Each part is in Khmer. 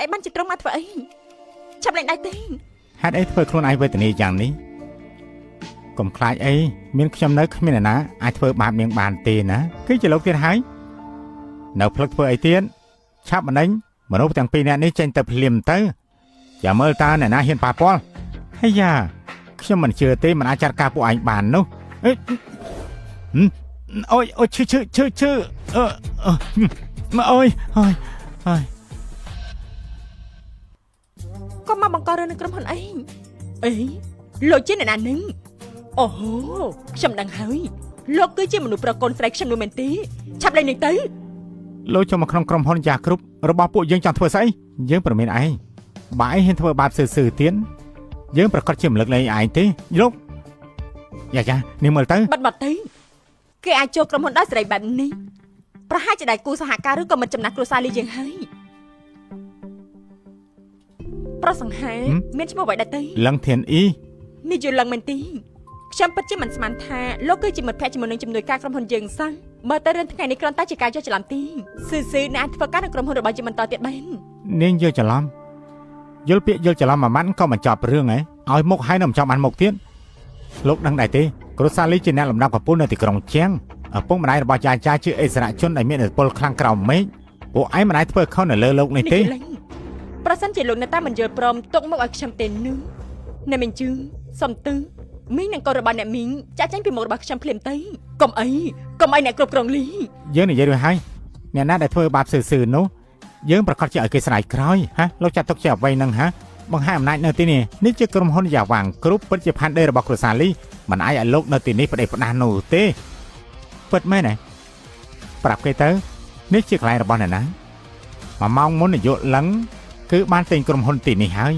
អីបានជាត្រង់មកធ្វើអីឆាប់លេងដៃទេហេតុអីធ្វើខ្លួនឯងវេទនាយ៉ាងនេះកុំខ្លាចអីមានខ្ញុំនៅគ្មានអ្នកណាអាចធ្វើបាបនាងបានទេណាគឺជាលោកទៀតហើយនៅផ្លឹកធ្វើអីទៀតឆាប់ម្ដេចមនុស្សទាំងពីរនាក់នេះចេញទៅភ្លាមទៅចាំមើលតើអ្នកណាហ៊ានប៉ះពាល់ហើយយ៉ាខ្ញុំមិនជឿទេមិនអាចចាត់ការពួកឯងបាននោះអូយឈឺមកអូយកុំមកបង្ករឿងនៅក្រុមហ៊ុនអីលោកជាអ្នកណានឹងអូហូខ្ញុំដឹងហើយលោកគឺជាមនុស្សប្រកូនស្រីខ្ញុំនោះមែនទេឆាប់លេងនេះទៅលោកចូលមកក្នុងក្រុមហ៊ុនយ៉ាគ្រប់របស់ពួកយើងចង់ធ្វើស្អីយើងប្រមានឯងបើឯងហ៊ានធ្វើបាបស៊ឺទៀតយើងប្រកាសជាមិនលើកលែងឯងទេលោកយ៉ានេះមើលទៅបាត់ទៅគេអាចចូលក្រុមហ៊ុនដោយសេរីបែបនេះប្រហែលជាដៃគូសហការឬក៏មិនចំណាស់គ្រួសារលីយើងហើយប្រសង្ហែមានឈ្មោះអ្វីដែរទៅលឹងធានអ៊ីនេះយល់ឡើងមែនទេខ្ញុំពិតជាមិនស្មានថាលោកគឺជាមិត្តភក្តិជាមួយនឹងជំនួយការក្រុមហ៊ុនយើងសោះបើតែរឿងថ្ងៃនេះគ្រាន់តែជាការយកច្រឡំទីស៊ឺអ្នកធ្វើការនៅក្រុមហ៊ុនរបស់យើងបន្តទៀតបាននាងយកច្រឡំយល់ពាក្យយល់ច្រឡំមួយម៉ាត់ក៏មិនចប់រឿងហ៎ឲ្យមុខហើយនៅមិនចង់បានមុខទៀតលោកដឹងដែរទេគ្រួសារលីជាអ្នកលំដាប់កំពូលនៅទីក្រុងជាងឪពុកម្ដាយរបស់ចាជាអិសរាជជនដែលមានឥទ្ធិពលខ្លាំងក្រោមមេឃពួកឯងមិនអាចធ្វើខុសនៅលើលោកនេះទេប្រសិនជាលោកនៅតែមិនយល់ព្រមទុកមុខឲ្យខ្ញុំទេនោះអ្នកមីងជឺសំទឺមីងនឹងកូនរបស់អ្នកមីងចាក់ចាញ់ពីមុខរបស់ខ្ញុំភ្លាមទៅកុំអីអ្នកគ្រប់គ្រងលីយើងនិយាយរួចហើយអ្នកណាដែលធ្វើបាបស៊ឺនោះយើងប្រកាសជាឲ្យគេស្ដាយក្រោយលោកចាត់ទុកជាអ្វីនឹងបង្ហាញអំណាចនៅទីនេះជាក្រុមហ៊ុនយ៉ាវ៉ាងគ្រប់ពិតជាផានដីរបស់គ្រួសារលីមិនអាចឲ្យលោកនៅទីនេះផ្ដេសផ្ដាស់នោះទេពិតមែនទេប្រាប់គេទៅនេះជាកន្លែងរបស់អ្នកណា1ម៉ោងមុននាយកលឹងគឺបានទិញក្រុមហ៊ុនទីនេះហើយ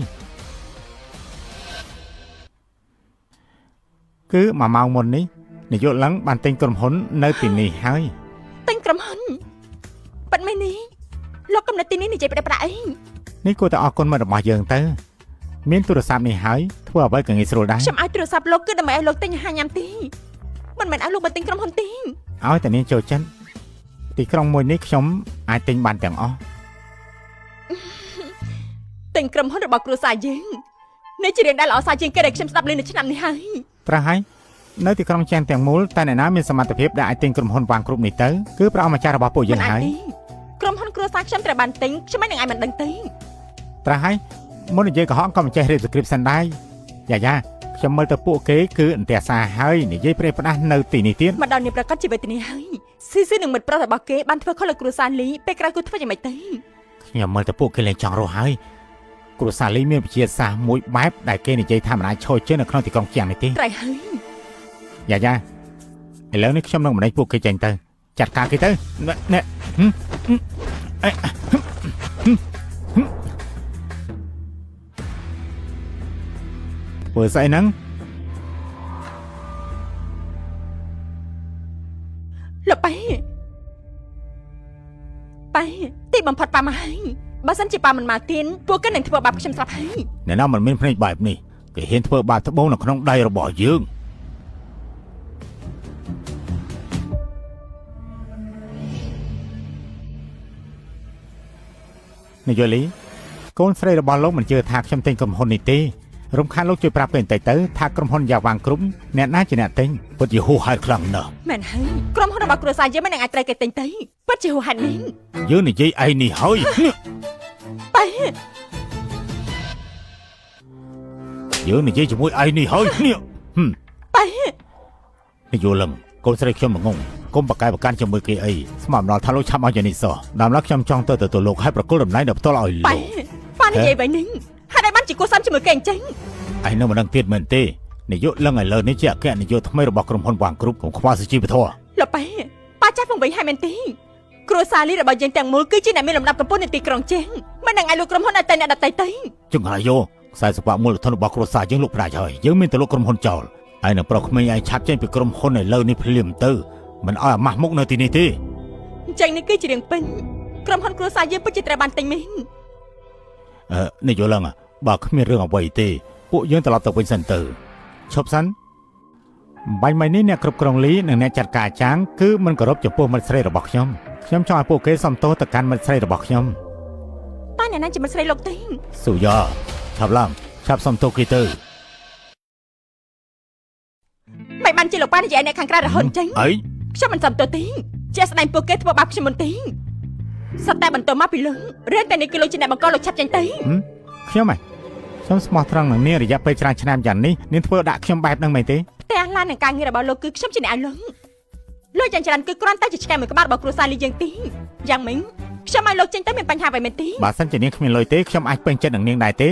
គឺ1ម៉ោងមុននេះនាយកលឹងបានទិញក្រុមហ៊ុននៅទីនេះហើយទិញក្រុមហ៊ុនប៉ិតមែននេះលោកកំណត់ទីនេះនិយាយប្រប្រាក់អីនេះគួរតែអរគុណមិត្តរបស់យើងទៅមានទូរស័ព្ទនេះហើយធ្វើអ្វីក៏ងាយស្រួលដែរខ្ញុំឲ្យទូរស័ព្ទលោកគឺដើម្បីឲ្យលោកទិញអាហារញ៉ាំទីមិនមែនឲ្យលោកមកទិញក្រុមហ៊ុនទីឲ្យតែនាងចូលចិត្តទីក្រុងមួយនេះខ្ញុំអាចទិញបានទាំងអស់ទិញក្រុមហ៊ុនរបស់គ្រួសារយើងនេះជារឿងដែលល្អសាជាងគេដែលខ្ញុំស្ដាប់លេងនៅឆ្នាំនេះហើយប្រហែលនៅទីក្រុងជាងទាំងមូលតែអ្នកណាមានសមត្ថភាពដែលអាចទិញក្រុមហ៊ុនវ៉ាងគ្រប់នេះទៅគឺព្រះអង្គម្ចាស់របស់ពួកយើងហើយក្រុមហ៊ុនគ្រួសារខ្ញុំត្រូវបានទិញខ្ញុំមិននឹងឲ្យមិនដឹងទេប្រហែលមុននិយាយកុហកក៏មិនចេះរៀបស្គ្រីបសិនដែរយ៉ាខ្ញុំមើលទៅពួកគេគឺអន្ទះសារហើយនិយាយប្រេះផ្ដាស់នៅទីនេះទៀតម្ដងនេះប្រកាសជាវេទនាហើយស៊ីនឹងមិត្តប្រុសរបស់គេបានធ្វើខុសលើគ្រួសារលីពេលក្រោយគឺធ្វើយ៉ាងម៉េចទៅខ្ញុំមើលទៅពួកគេលែងចង់រស់ហើយគ្រួសារលីមានវិជាសាស្ត្រមួយបែបដែលគេនិយាយថាមិនអាចឈរជើងនៅក្នុងទីក្រុងជាងនេះទេត្រូវហើយយ៉ាឥឡូវនេះខ្ញុំនឹងបណ្ដេញពួកគេចេញទៅចាត់ការគេទៅណែធ្វើស្អីហ្នឹងលោកប៉ែទីបំផុតប៉ាមកហើយបើសិនជាប៉ាមិនមកទៀនពួកគេនឹងធ្វើបាបខ្ញុំស្រាប់ហើយអ្នកណាមិនមានភ្នែកបែបនេះគេហ៊ានធ្វើបាបត្បូងនៅក្នុងដៃរបស់យើងនាយលីកូនស្រីរបស់លោកមិនជឿថាខ្ញុំទិញក្រុមហ៊ុននេះទេរំខានលោកជួយប្រាប់ពេលបន្តិចទៅថាក្រុមហ៊ុនយ៉ាវ៉ាងគ្រប់អ្នកណាជាអ្នកទិញពិតជាហួសហេតុខ្លាំងណាស់មែនហើយក្រុមហ៊ុនរបស់គ្រួសារយើងមិននឹងអាចត្រូវគេទិញទៅពិតជាហួសហេតុមែនយើងនិយាយឯនេះហើយប៉ែយើងនិយាយជាមួយឯនេះហើយនេះប៉ែនាយលឹងកូនស្រីខ្ញុំងងគុំបកកាយបកាន់ជាមួយគេអីស្មានដល់ថាលោកឆាប់ឲ្យយ៉ាងនេះសោះដល់ខ្ញុំចង់ទៅលោកឲ្យប្រគល់តំណែងដល់ផ្ទាល់ឲ្យលោកប៉ានិយាយបែបនេះហើយបានជាគូសាំជាមួយគេអញ្ចឹងឯនៅមិនដឹងទៀតមែនទេនាយកលឹងឥឡូវនេះជាអគ្គនាយកថ្មីរបស់ក្រុមហ៊ុនវ៉ាងគ្រប់កុំខ្វល់សុជីវធម៌លោកប៉ាចាស់ពងវិញហើយមែនទេគ្រួសារលីរបស់យើងទាំងមូលគឺជាអ្នកមានលំដាប់កំពូលនៅទីក្រុងជាងមិននឹងឲ្យលោកក្រុមហ៊ុនឲ្យតែអ្នកដតីទៅចង្រៃយោខ្សែសង្វាក់មូលធនរបស់គ្រួសារយើងលោកប្រាជ្ញហើយយើងមានតែលោកក្រុមហ៊ុនចោលហើយនៅប្រុសក្មេងឯងឆាប់ចេញពីក្រុមហ៊ុនឥឡូវនេះភ្លាមទៅមិនឲ្យអាម៉ាស់មុខនៅទីនេះទេអញ្ចឹងនេះគឺជារឿងពេញក្រុមហ៊ុនគ្រួសារយើងពិតជាត្រូវបានទិញមែននាយកលឹងបើគ្មានរឿងអ្វីទេពួកយើងត្រឡប់ទៅវិញសិនទៅឈប់សិនបាញ់មិញនេះអ្នកគ្រប់គ្រងលីនិងអ្នកចាត់ការចាងគឺមិនគោរពចំពោះមិត្តស្រីរបស់ខ្ញុំចង់ឲ្យពួកគេសំទោសទៅកាន់មិត្តស្រីរបស់ខ្ញុំ តែអ្នកណាជាមិនស្រីលោកទីង សុយ៉ាឆាប់ឡើងឆាប់សុំទោសគេទៅ មិនបានជាលោកប៉ានិយាយអ្នកខាងក្រៅរហូតចេញ អី ខ្ញុំមិនសំទោសទីងជាស្ដែងពួកគេធ្វើបាបខ្ញុំមិនទីងសត្វតែបន្តមកពីលឹងរឿងតែនេះគឺលោកជាអ្នកបង្កលោកឆាប់ចេញទៅ ខ្ញុំខ្ញុំស្មោះត្រង់នឹងនាងរយៈពេលច្រើនឆ្នាំយ៉ាងនេះនាងធ្វើដាក់ខ្ញុំបែបហ្នឹងមែនទេ ផ្ទះឡាននឹងការងាររបស់លោកគឺខ្ញុំជាអ្នកឲ្យលឹងលោកយ៉ាងច្រើនគឺគ្រាន់តែជាឆ្កែមួយក្បាលរបស់គ្រួសារលីយើងទីងយ៉ាងម៉េចខ្ញុំឲ្យលោកចេញទៅមានបញ្ហាអ្វីមែនទីង បើសិនជានាងគ្មានលុយទេខ្ញុំអាចពេញចិត្តនឹងនាងដែរទេ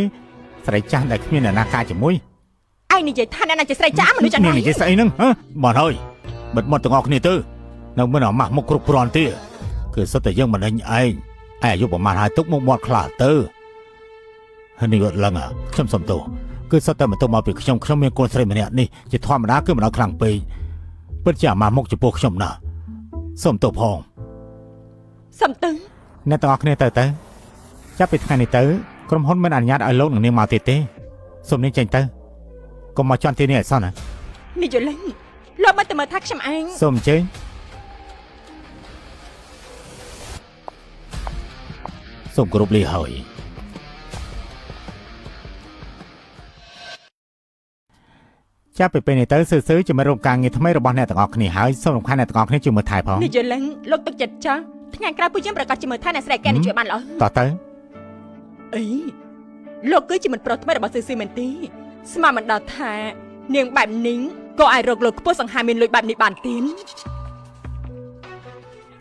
ស្រីចាស់ដែលគ្មានអ្នកណាការជាមួយ ឯងនិយាយថាអ្នកណាជាស្រីចាស់មនុស្សយ៉ាង នា ណា ងនិយាយស្អីហ្នឹងមកហើយបិទមាត់ទាំងអស់គ្នាទៅនៅមិនអាម៉ាស់មុខគ្រប់គ្រាន់ទេគឺសុទ្ធតែយើងមិនឯងឯងអាយុប្រហែលហើយទុកមុខមាត់ខ្លះទៅហើយនេះគាត់ឡើងខ្ញុំសុំទោសគឺសុទ្ធតែបន្ទោសមកពីខ្ញុំមានកូនស្រីម្នាក់នេះជាធម្មតាគឺមិនដល់ខ្លាំងពេកពិតជាអាម៉ាស់មុខចំពោះខ្ញុំណាសុំទោសផង សំទឹង អ្នកទាំងអស់គ្នាទៅចាប់ពីថ្ងៃនេះទៅក្រុមហ៊ុនមិនអនុញ្ញាតឲ្យលោកនឹងនាងមកទៀតទេសូមនាងចេញទៅកុំមកជន់ទីនេះឲ្យសោះណា នេះយល់លឹងលោកមកតែមើលថាខ្ញុំឯង សូមអញ្ជើញសូមគោរពលាហើយចាប់ពីពេលនេះទៅសឺជាមួយរោគការងារថ្មីរបស់អ្នកទាំងអស់គ្នាហើយសូមរំខានអ្នកទាំងអស់គ្នាជួយមើលថែផង នេះយល់លឹងលោកទឹកចិត្តចាស់ថ្ងៃក្រោយពួកយើងប្រកាសជាមើលថាអ្នកស្រីកែនឹងជួយបានល្អ តោះទៅ អីលោកគឺជាមិនប្រុសថ្មីរបស់ស៊ឺមែនទេស្មានមិនដល់ថានាងបែបនេះក៏អាចរកលោកខ្ពស់សង្ហាមានលុយបែបនេះបានទៀត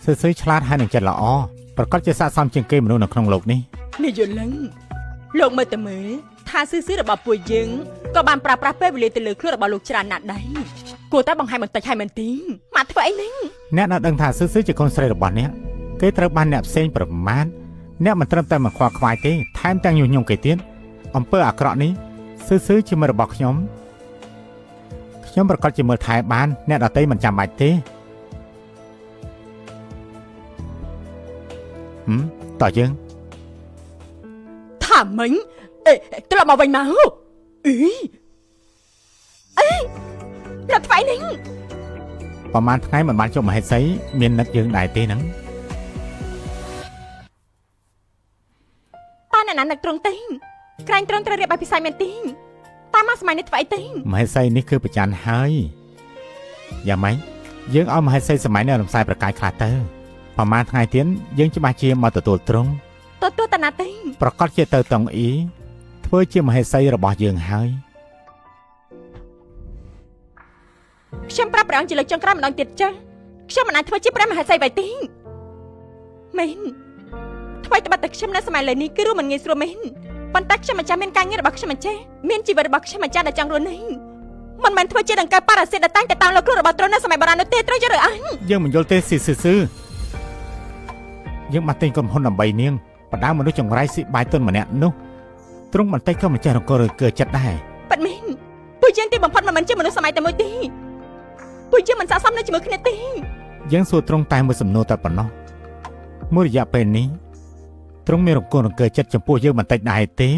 សឺឆ្លាតហើយនឹងចិត្តល្អប្រកាសជាស័ក្តិសមជាងគេមនុស្សនៅក្នុងโลกនេះ នេះយល់លឹងលោកមើលតែមើលថាស៊ឺរបស់ពួកយើងក៏បានប្រើប្រាស់ពេលវេលាទៅលើខ្លួនរបស់លោកច្រើនណាស់ដែរគួរតែបង្ហាញបន្តិចឲ្យមែនទេមកធ្វើអីនេះ អ្នកនៅដឹងថាសឺជាកូនស្រីរបស់អ្នកគេត្រូវបានអ្នកផ្សេងប្រមាថអ្នកមិនត្រឹមតែមកខ្វល់ខ្វាយទេថែមទាំងញុះញង់គេទៀតអំពើអាក្រក់នេះសឺជាមិត្តរបស់ខ្ញុំប្រកាសជាមើលថែបានអ្នកដទៃមិនចាំបាច់ទេតើយើង ថាមិញត្រឡប់មកវិញមកអីលោកថ្វាយនេះ ប្រហែលថ្ងៃមិនបានជួបមហេសីមាននឹកយើងដែរទេហ្នឹង តើអ្នកណានឹកត្រង់ទេក្រែងត្រង់ត្រូវរៀបឲ្យពិសាយមែនទេតាមមកសម័យនេះធ្វើអីទេ មហេសីនេះគឺប្រច័ណ្ឌហើយយ៉ាងម៉េចយើងឲ្យមហេសីសម័យនេះរំសាយប្រកាយខ្លះទៅប្រហែលថ្ងៃទៀតយើងច្បាស់ជាមកទទួលត្រង់ ទទួលតាណាទេ ប្រកាសជាទៅតង់អ៊ីធ្វើជាមហេសីរបស់យើងហើយ ខ្ញុំប្រាប់ព្រះអង្គជាលើកចុងក្រោយម្ដងទៀតចាខ្ញុំមិនអាចធ្វើជាព្រះមហាក្សត្របែបទេមែនថ្មីត្បិតតែខ្ញុំនៅសម័យឥឡូវនេះគឺរួមមិនងាយស្រួលមែនប៉ុន្តែខ្ញុំម្ចាស់មានការងាររបស់ខ្ញុំម្ចាស់មានជីវិតរបស់ខ្ញុំម្ចាស់ដែលចង់រស់នេះមិនមែនធ្វើជាដង្កូវប៉ារ៉ាស៊ីតដែលតែងតែតាមលោកគ្រូរបស់ទ្រង់នៅសម័យបុរាណនោះទេត្រូវយល់ឬអញ យើងមិនយល់ទេស៊ីយើងមកទិញក្រុមហ៊ុនដើម្បីនាងបដៅមនុស្សចង្រៃស៊ីបាយទុនម្នាក់នោះទ្រង់បន្តិចក៏មិនចេះរង្គោឬកើចិត្តដែរ ប៉ិតមែនពួកយើងទីបំផុតមិនមែនជាមនុស្សសម័យតែមួយទេពួកយើងមិនស័ក្តិសមនឹងជាមួយគ្នាទេ យើងសួរទ្រង់តែមួយសំណួរតែប៉ុណ្ណោះមួយរយៈពេលនេះទ្រង់មានរង្គោរង្គើចិត្តចំពោះយើងបន្តិចដែរទេ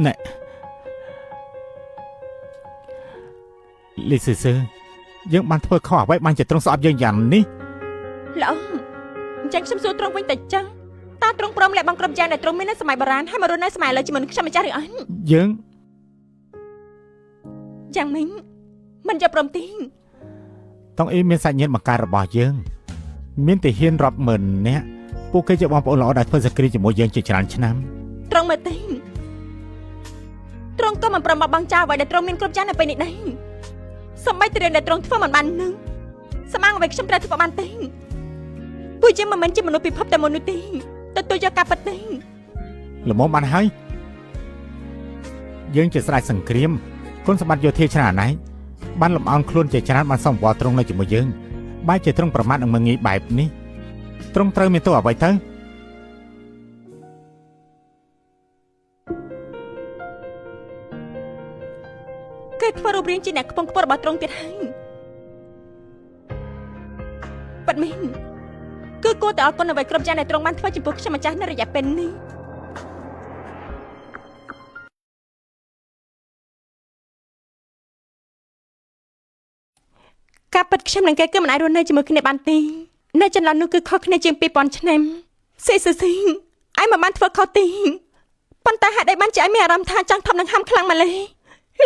ណែលីស៊ឺយើងបានធ្វើខុសអ្វីបានជាទ្រង់ស្អប់យើងយ៉ាងនេះ ល្អអញ្ចឹងខ្ញុំសួរទ្រង់វិញតែចឹងតើទ្រង់ព្រមលះបង់គ្រប់យ៉ាងដែលទ្រង់មាននៅសម័យបុរាណហើយមករស់នៅសម័យឥឡូវជាមួយនឹងខ្ញុំម្ចាស់ឬអញ យើង យ៉ាងម៉េចមិនយកព្រមទេ តង់អ៊ីមានសាច់ញាតិបង្ការរបស់យើងមានទាហានរាប់ម៉ឺននាក់ពួកគេជាបងប្អូនល្អដែលធ្វើសក្តិជាមួយយើងជាច្រើនឆ្នាំ ទ្រង់មើលទេទ្រង់ក៏មិនព្រមបង់ចោលអ្វីដែលទ្រង់មានគ្រប់យ៉ាងនៅពេលនេះដែរសម្បីតែរឿងដែលទ្រង់ធ្វើមិនបាននឹងស្មាងអ្វីខ្ញុំត្រូវធ្វើបានទេពួកយើងមិនមែនជាមនុស្សពិភពតែមួយនោះទេទទួលយកការពិតទេ ល្មមបានហើយយើងជាស្ដេចសង្គ្រាមគុណសម្បត្តិយោធាច្រើនណាស់បានលំអោនខ្លួនជាច្រើនបានសំវល់ទ្រង់នៅជាមួយយើងបែរជាទ្រង់ប្រមាថនឹងមើងងាយបែបនេះទ្រង់ត្រូវមានទោសអ្វីទៅ គេធ្វើរូបរាងជាអ្នកខ្ពង់ខ្ពស់របស់ទ្រង់ទៀតហើយប៉ិតមែនគឺ គួរតែអរគុណអ្វីគ្រប់យ៉ាងដែលទ្រង់បានធ្វើចំពោះខ្ញុំម្ចាស់នៅរយៈពេលនេះការពិតខ្ញុំនិងគេគឺមិនអាចរស់នៅជាមួយគ្នាបានទេនៅចន្លោះនោះគឺខុសគ្នាជាង2000ឆ្នាំស៊ីឯងមិនបានធ្វើខុសទេប៉ុន្តែហេតុអីបានជាឯងមានអារម្មណ៍ថាចង់ថប់នឹងហាំខ្លាំងម្ល៉េះ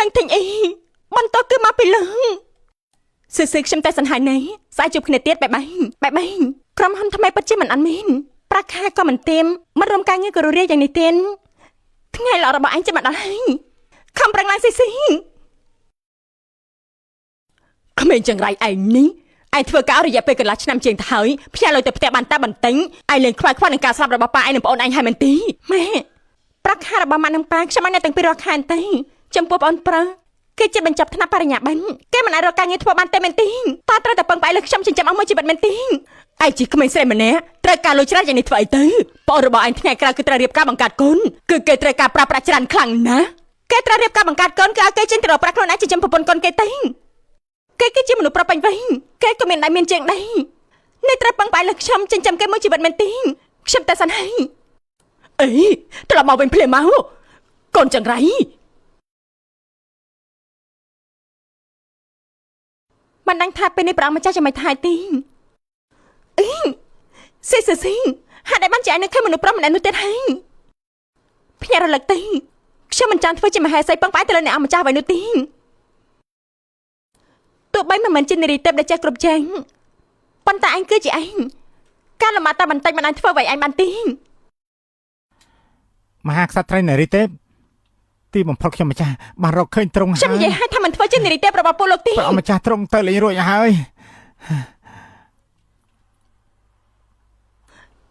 ឡើងទិញអីបន្តគឺមកពីលើស៊ីខ្ញុំតែសង្ហៃណែស្អែកជួបគ្នាទៀតបែបក្រុមហ៊ុនថ្មីពិតជាមិនអន់មានប្រាក់ខែក៏មិនទៀមមិនរំការងារក៏រੂរាយយ៉ាងនេះទៀតថ្ងៃល្អរបស់ឯងចាំមកដល់ហើយខំប្រឹងឡើងស៊ីក្មេងចង្រៃឯងនេះឯងធ្វើការរយៈពេលកន្លះឆ្នាំជាងទៅហើយផ្ញើលុយទៅផ្ទះបានតែបន្តិចឯងលេងខ្វាយខ្វល់នឹងការស្លាប់របស់ប៉ាឯងនិងប្អូនឯងហើយមែនទេម៉ែប្រាក់ខែរបស់ម៉ាក់និងប៉ាខ្ញុំឲ្យអ្នកទាំងពីររាល់ខែទេចំពោះប្អូនប្រុសគេជិតបញ្ចប់ថ្នាក់បរិញ្ញាបត្រគេមិនអាចរកការងារធ្វើបានទេមែនទេតើត្រូវតែពឹងផ្អែកលើខ្ញុំចិញ្ចឹមអស់មួយជីវិតមែនទេឯងជាក្មេងស្រីម្នាក់ត្រូវការលុយច្រើនយ៉ាងនេះធ្វើអីទៅប្អូនរបស់ឯងថ្ងៃក្រោយគឺត្រូវរៀបការបង្កើតកូនគឺគេត្រូវការប្រើប្រាស់ច្រើនខ្លាំងណាស់គេត្រូវរៀបការបង្កើតកូនគឺឲ្យគេចេញទៅរកប្រាក់ខ្លួនឯងចិញ្ចឹមប្រពន្ធកូនគេទេគេគឺជាមនុស្សប្រពេញវិញគេក៏មានដៃមានជើងដែរនេះត្រូវពឹងផ្អែកលើខ្ញុំចិញ្ចឹមគេមួយជីវិតមែនទេខ្ញុំតែសិនហើយអីត្រឡប់មកវិញភ្លាមមកកូនចង្រៃមិនដឹងថាពេលនេះព្រះអង្គម្ចាស់ចាំមិនថាទេអីស៊ីហេតុអីបានជាឯងនៅឃើញមនុស្សប្រុសម្នាក់នោះទៀតហើយភ្ញាក់រលឹកទេខ្ញុំមិនចង់ធ្វើជាមហេសីពឹងផ្អែកទៅលើអ្នកអង្គម្ចាស់អ្វីនោះទេទោះបីមិនជានារីទេពដែលចេះគ្រប់យ៉ាងប៉ុន្តែឯងគឺជាឯងការលំបាកតែបន្តិចមិនអាចធ្វើអ្វីឯងបានទេមហាក្សត្រីនារីទេពទីបំផុតខ្ញុំម្ចាស់បានរកឃើញត្រង់ហើយខ្ញុំនិយាយឲ្យថាមិនធ្វើជានារីទេពរបស់ពលលោកទេព្រះអង្គម្ចាស់ត្រង់ទៅលេងរួចហើយ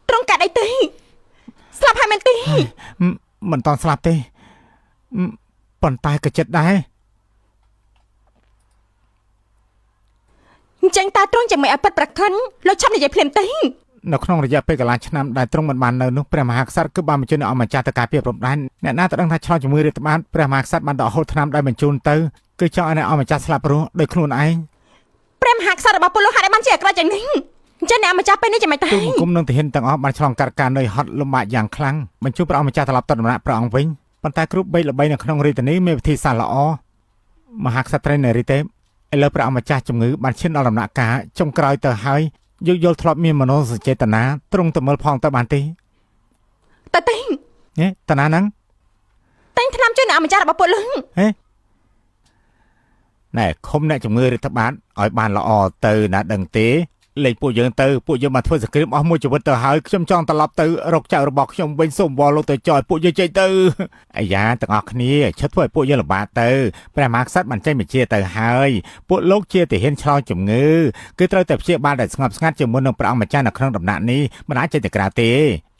ត្រង់កាត់អីទេស្លាប់ហើយមែនទេមិនតន់ស្លាប់ទេប៉ុន្តែក៏ចិត្តដែរអញ្ចឹងតើត្រង់ចាំមិនឲ្យប៉ិតប្រខិនលោកឆាប់និយាយភ្លាមទេនៅក្នុងរយៈពេលកន្លះឆ្នាំដែលទ្រង់មិនបាននៅនោះព្រះមហាក្សត្រគឺបានបញ្ជូនអង្គម្ចាស់ទៅការពារព្រំដែនអ្នកណាទៅដឹងថាឆ្លងជំងឺរាតត្បាតព្រះមហាក្សត្របានដកហូតថ្នាំដោយបញ្ជូនទៅគឺចង់ឲ្យអង្គម្ចាស់ស្លាប់រស់ដោយខ្លួនឯងព្រះមហាក្សត្ររបស់ពលលោកហេតុបានជាអាក្រក់យ៉ាងនេះអញ្ចឹងអ្នកម្ចាស់ពេលនេះចាំមិនទៅទូគុំនឹងទាហានទាំងអស់បានឆ្លងកាត់ការនឿយហត់លំបាកយ៉ាងខ្លាំងបញ្ជូនព្រះអង្គម្ចាស់ត្រឡប់ទៅដំណាក់ព្រះអង្គវិញប៉ុន្តែគ្រូបីល្បីនៅក្នុងរាជធានីមានវិធីសាស្ត្រល្អមហាក្សត្រីនារីទេពឥឡូវព្រះអង្គម្ចាស់ជំងឺបានឈានដល់ដំណាក់កាលចុងក្រោយទៅហើយយល់ធ្លាប់មានមនោសញ្ចេតនាត្រង់ទៅមើលផងទៅបានទេតើទេតាណាហ្នឹងតែងថ្នាំជួយអ្នកម្ចាស់របស់ពលលោកណែឃុំអ្នកជំងឺរាតត្បាតឲ្យបានល្អទៅណាដឹងទេលេខពួកយើងទៅពួកយើងមកធ្វើសង្គ្រាមអស់មួយជីវិតទៅហើយខ្ញុំចង់ត្រឡប់ទៅរកចៅរបស់ខ្ញុំវិញសូមវល់លោកទៅចោលពួកយើងចេញទៅអាយ៉ាទាំងអស់គ្នាឈប់ធ្វើឲ្យពួកយើងលំបាកទៅព្រះមហាក្សត្របានចេញបញ្ជាទៅហើយពួកលោកជាទាហានឆ្លងជំងឺគឺត្រូវតែព្យាបាលដោយស្ងប់ស្ងាត់ជាមួយនឹងព្រះអង្គម្ចាស់នៅក្នុងដំណាក់នេះមិនអាចចេញទៅក្រៅទេ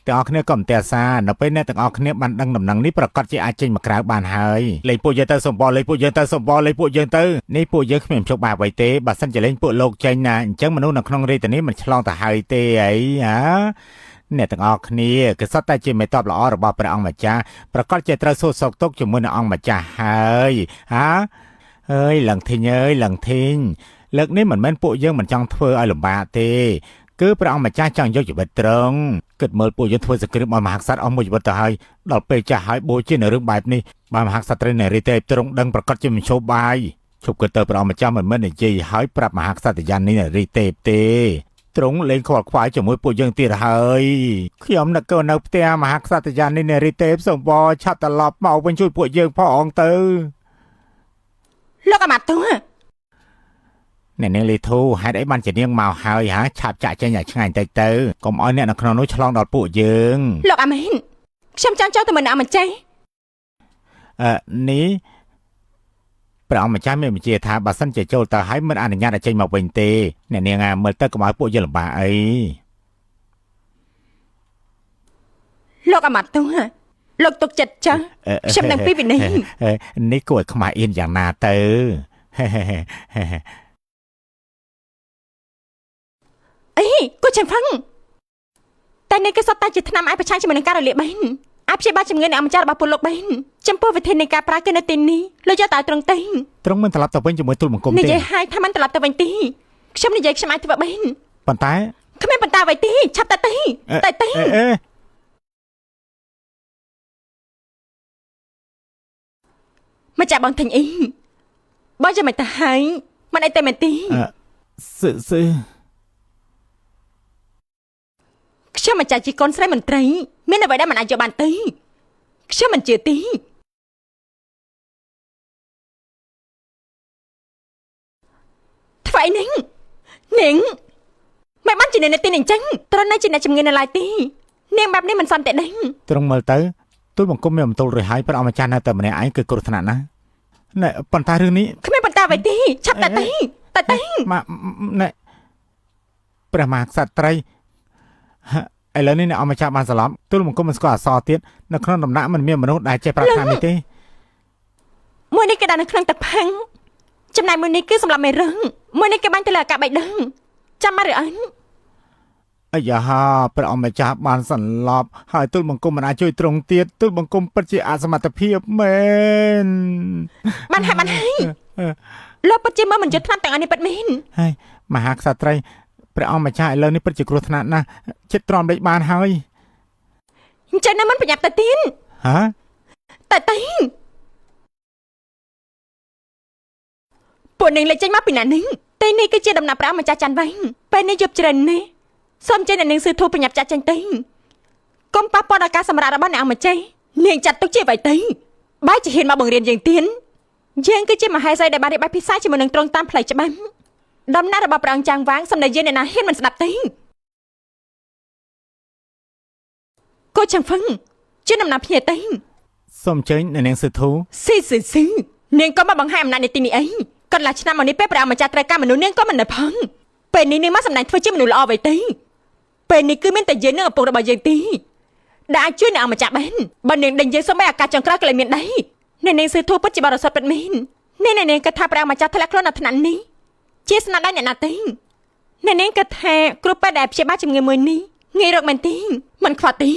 ទាំងអស់គ្នាក៏មិនទះសានៅពេលនេះទាំងអស់គ្នាបានដឹងដំណឹងនេះប្រកាសជាអាចចេញមកក្រៅបានហើយលេងពួកយើងទៅសម្បល់លេងពួកយើងទៅសម្បល់លេងពួកយើងទៅនេះពួកយើងគ្មានភ្លុកបាអ្វីទេបើសិនជាលេងពួកលោកចេញណាអញ្ចឹងមនុស្សនៅក្នុងរាជធានីមិនឆ្លងទៅហើយទេអីអ្នកទាំងអស់គ្នាគឺសុទ្ធតែជាមេតបល្អរបស់ព្រះអង្គម្ចាស់ប្រកាសជាត្រូវសួរសុខទុក្ខជាមួយនឹងអង្គម្ចាស់ហើយអើយឡើងធីងអើយឡើងធីងលើកនេះមិនមែនពួកយើងមិនចង់ធ្វើឲ្យលំបាកទេគឺព្រះអង្គម្ចាស់ចង់យកជីវិតត្រង់គិតមើលពួកយើងធ្វើសង្គ្រាមឲ្យមហាក្សត្រអស់មួយជីវិតទៅហើយដល់ពេលចាស់ហើយបួជានៅរឿងបែបនេះបើមហាក្សត្រីនារីទេពត្រង់ដឹងប្រកាសជាមិនឈប់បាយឈប់គិតទៅព្រះអង្គម្ចាស់មិនមែននិយាយឲ្យប្រាប់មហាក្សត្រយ៉ាងនេះនារីទេពទេត្រង់លេងខ្វល់ខ្វាយជាមួយពួកយើងទៀតហើយខ្ញុំនឹកទៅនៅផ្ទះមហាក្សត្រយ៉ាងនេះនារីទេពសូមវល់ឆាប់ត្រឡប់មកវិញជួយពួកយើងផងទៅលោកអាម៉ាត់ទូអ្នកនាងលីធូហេតុអីបានជានាងមកហើយឆាប់ចាក់ចេញឲ្យឆ្ងាញ់តិចទៅកុំឲ្យអ្នកនៅក្នុងនោះឆ្លងដល់ពួកយើងលោកអាមែនខ្ញុំចង់ចូលទៅមើលអ្នកម្ចាស់នេះព្រះអង្គម្ចាស់មានបញ្ជាថាបើសិនជាចូលទៅហើយមិនអនុញ្ញាតឲ្យចេញមកវិញទេអ្នកនាងមើលទៅកុំឲ្យពួកយើងលំបាកអីលោកអាម៉ាត់ទូលោកទុកចិត្តចាស់ខ្ញុំនឹងពីវិន័យនេះគួរឲ្យខ្មាស់អៀនយ៉ាងណាទៅអីគូចាំផឹងតែនេះគឺសុទ្ធតែជាថ្នាំឲ្យប្រឆាំងជាមួយនឹងការរលាកបេនអាចព្យាបាលជំងឺអ្នកម្ចាស់របស់ពលលោកបេនចំពោះវិធីនៃការប្រើគឺនៅទីនេះលោកយកតែត្រង់ទេត្រង់មិនត្រឡប់ទៅវិញជាមួយទូលបង្គំទេនិយាយឲ្យថាមិនត្រឡប់ទៅវិញទេខ្ញុំនិយាយខ្ញុំអាចធ្វើបេនប៉ុន្តែ គ្មានបន្តអ្វីទេឆាប់តែទីមកចាបងធាញអ៊ីបងចាំមិនទៅហើយមិនអីតែមែនទេសឺខ្ញុំមិនចាជាកូនស្រីមន្ត្រីមានអ្វីដែលមិនអាចយកបានទេខ្ញុំមិនជឿទេថ្វាយនាងមិនបានជាអ្នកទីនេះអញ្ចឹងត្រង់នៅជាអ្នកជំងឺនៅឡើយទេនាងបែបនេះមិនសមតែដែរត្រង់មើលទៅទូលបង្គំមានបន្ទោលរួចហើយព្រះអម្ចាស់នៅតែម្នាក់ឯងគឺគ្រោះថ្នាក់ណាស់ណែប៉ុន្តែរឿងនេះគ្មានបន្តអ្វីទេឆាប់តែមកណែព្រះមហាក្សត្រីឥឡូវនេះអ្នកអម្ចាស់បានស្លាប់ទូលបង្គំមិនស្គាល់អសរទៀតនៅក្នុងដំណាក់មិនមានមនុស្សដែលចេះប្រាថ្នានេះទេមួយនេះគេដាក់នៅក្នុងទឹកផាំងចំណែកមួយនេះគឺសម្រាប់មេរឹងមួយនេះគេបាញ់ទៅលើអាកាសបៃដងចាំមកឬអញអាយ៉ាហាព្រះអម្ចាស់បានសន្លប់ហើយទូលបង្គំមិនអាចជួយទ្រង់ទៀតទូលបង្គំពិតជាអសមត្ថភាពមែនបានហើយលោកពិតជាមើលមិនយកថ្នាំទាំងអស់នេះពិតមែនហើយមហាក្សត្រីព្រះអម្ចាស់ឥឡូវនេះពិតជាគ្រោះថ្នាក់ណាស់ចិត្តទ្រាំដេកបានហើយអញ្ចឹងនៅមិនប្រញាប់ទៅទៀតហាតែពួកនាងលេចចេញមកពីណានេះតែនេះគឺជាដំណាក់ព្រះអម្ចាស់ច័ន្ទវិញពេលនេះយប់ជ្រៅនេះសូមចេញអ្នកនាងស៊ឺធូប្រញាប់ចាក់ចេញទៅកុំប៉ះពាល់ដល់ការសម្រាប់របស់អ្នកអម្ចាស់នាងចាត់ទុកជាអ្វីទៅបែរជាហ៊ានមកបង្រៀនយើងទៀតយើងគឺជាមហេសីដែលបានរៀបបែបពិសាជាមួយនឹងត្រង់តាមផ្លូវច្បាប់ដំណើររបស់ព្រះអង្គចាងវាងសម្ដីយើងអ្នកណាហ៊ានមិនស្ដាប់ទេកូចឆាំងហ្វឹងជាដំណាក់ភ្ញាទៅសូមចេញអ្នកនាងស៊ឺធូស៊ីនាងក៏មកបង្ហាញអំណាចនៃទីនេះអីកន្លះឆ្នាំមកនេះពេលព្រះអម្ចាស់ត្រូវការមនុស្សនាងក៏មិននៅផងពេលនេះនាងមកសម្ដែងធ្វើជាមនុស្សល្អអ្វីទេពេលនេះគឺមានតែយើងនឹងឪពុករបស់យើងទីដែលអាចជួយអ្នកអម្ចាស់បានបើនាងដេញយើងសូម្បីឱកាសចុងក្រោយក៏លែងមានដែរអ្នកនាងស៊ឺធូពិតជាបរិសុទ្ធពិតមែនអ្នកនាងគិតថាព្រះអម្ចាស់ធ្លាក់ខ្លួននៅថ្នាក់នេះជាស្នាដៃអ្នកណាទេអ្នកនាងគិតថាគ្រូពេទ្យដែលព្យាបាលជំងឺមួយនេះងាយរកមែនទេមិនខ្វះទេ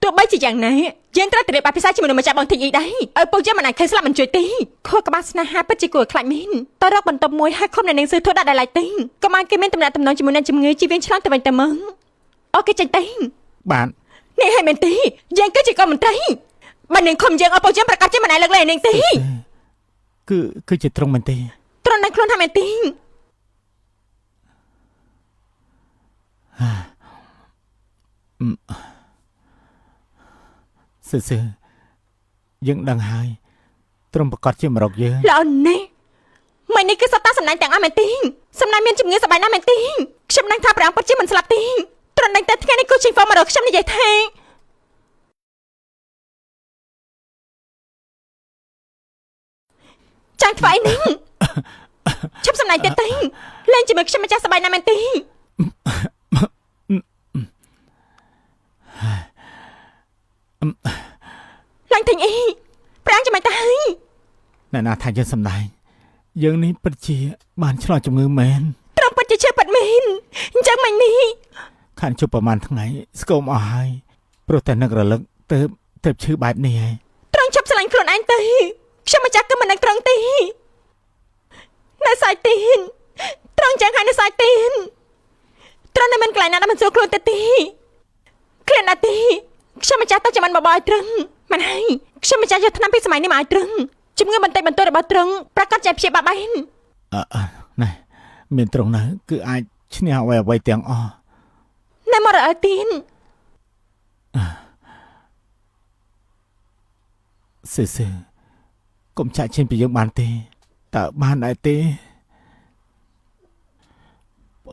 ទោះបីជាយ៉ាងណាយើងត្រូវតែរៀបអាភិសាជាមួយនឹងម្ចាស់បងធីអ៊ីដែរឲ្យពុកយើងមិនអាចឃើញស្លាប់មិនជួយទេខួរក្បាលស្នេហាពិតជាគួរខ្លាចមែនតើរកបន្ទប់មួយហើយឃុំអ្នកនាងស៊ឺធូដាក់ដែរឡើយទេកុំឲ្យគេមានតំណែងជាមួយនឹងជំងឺជីវៀងឆ្លងទៅវិញទៅមកអូខេចេញទៅបាននេះឲ្យមែនទេយើងគឺជាកុំមន្ត្រីបើនាងឃុំយើងឲ្យពុកយើងប្រកាសជាមិនអាចលើកលែងនាងទេគឺជាត្រង់មែនទេត្រង់នឹងខ្លួនថាមែនទេសឺយើងដឹងហើយត្រង់ប្រកាសជាមករកយើងល្អណាស់មិននេះគឺសត្វតាសំណាញ់ទាំងអស់មែនទេសំណាញ់មានជំងឺសបាយណាស់មែនទេខ្ញុំដឹងថាព្រះអង្គពិតជាមិនស្លាប់ទេត្រង់ដឹងតែថ្ងៃនេះគូជីហ្វមករកខ្ញុំនិយាយថាចាញ់ថ្វាយនឹងឈប់សំណាញ់ទៀតទេលេងជាមួយខ្ញុំម្ចាស់សបាយណាស់មែនទេឡើងទិញអីប្រាំងចាំទៅហើយអ្នកណាថាយើងសំដែងយើងនេះពិតជាបានឆ្លងជំងឺមែនត្រង់ពិតជាឈឺប៉ាត់មែនអញ្ចឹងមិញនេះខានជប់ប្រហែលថ្ងៃស្គមអស់ហើយព្រោះតែនឹករលឹកទៅឈឺបែបនេះហើយត្រង់ឈប់ស្រឡាញ់ខ្លួនឯងទៅខ្ញុំម្ចាស់ក៏មិននឹកត្រង់ទេនៅសាយទីនត្រង់ចឹងហើយនៅសាយទីនត្រង់នៅមិនកន្លែងណាដែលមិនស្រួលខ្លួនទៅទីឃ្លានណាទីខ្ញុំម្ចាស់ទៅចាំមិនបបឲ្យត្រឹងមិនហើយខ្ញុំម្ចាស់យកថ្នាំពីសម័យនេះមកឲ្យត្រឹងជំងឺបន្តិចបន្តួចរបស់ត្រឹងប្រកាសជាព្យាបាលបានណែមានត្រង់ណាគឺអាចឈ្នះអ្វីទាំងអស់ណែមករអើទីនសឺកុំចាក់ចេញពីយើងបានទេតើបានដែរទេ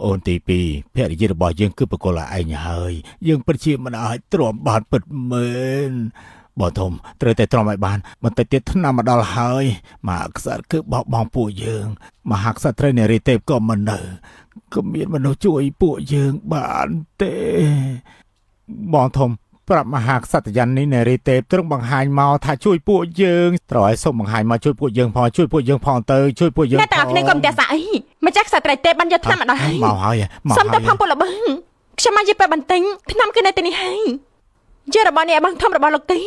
អូនទី2ភរិយារបស់យើងគឺបកលឯងហើយយើងពិតជាមិនអាចទ្រាំបានពិតមែនបងធំត្រូវតែទ្រាំឲ្យបានបន្តិចទៀតថ្នាំមកដល់ហើយមហាក្សត្រគឺបោះបង់ពួកយើងមហាក្សត្រីនារីទេពក៏មិននៅក៏មានមនុស្សជួយពួកយើងបានទេបងធំប្រាប់មហាក្សត្រយ៉ាងនេះនារីទេពទ្រង់បង្ហាញមកថាជួយពួកយើងត្រូវឲ្យសូមបង្ហាញមកជួយពួកយើងផងជួយពួកយើងផងទៅជួយពួកយើងអ្នកទាំងអស់គ្នាកុំតែសាអីម្ចាស់ក្សត្រីទេពបានយកថ្នាំមកដល់ហើយមកហើយសុំទៅផងពលលបងខ្ញុំមកនិយាយពេលបន្ទិញថ្នាំគឺនៅទីនេះហើយយករបស់នេះឲ្យបងធំរបស់លោកទី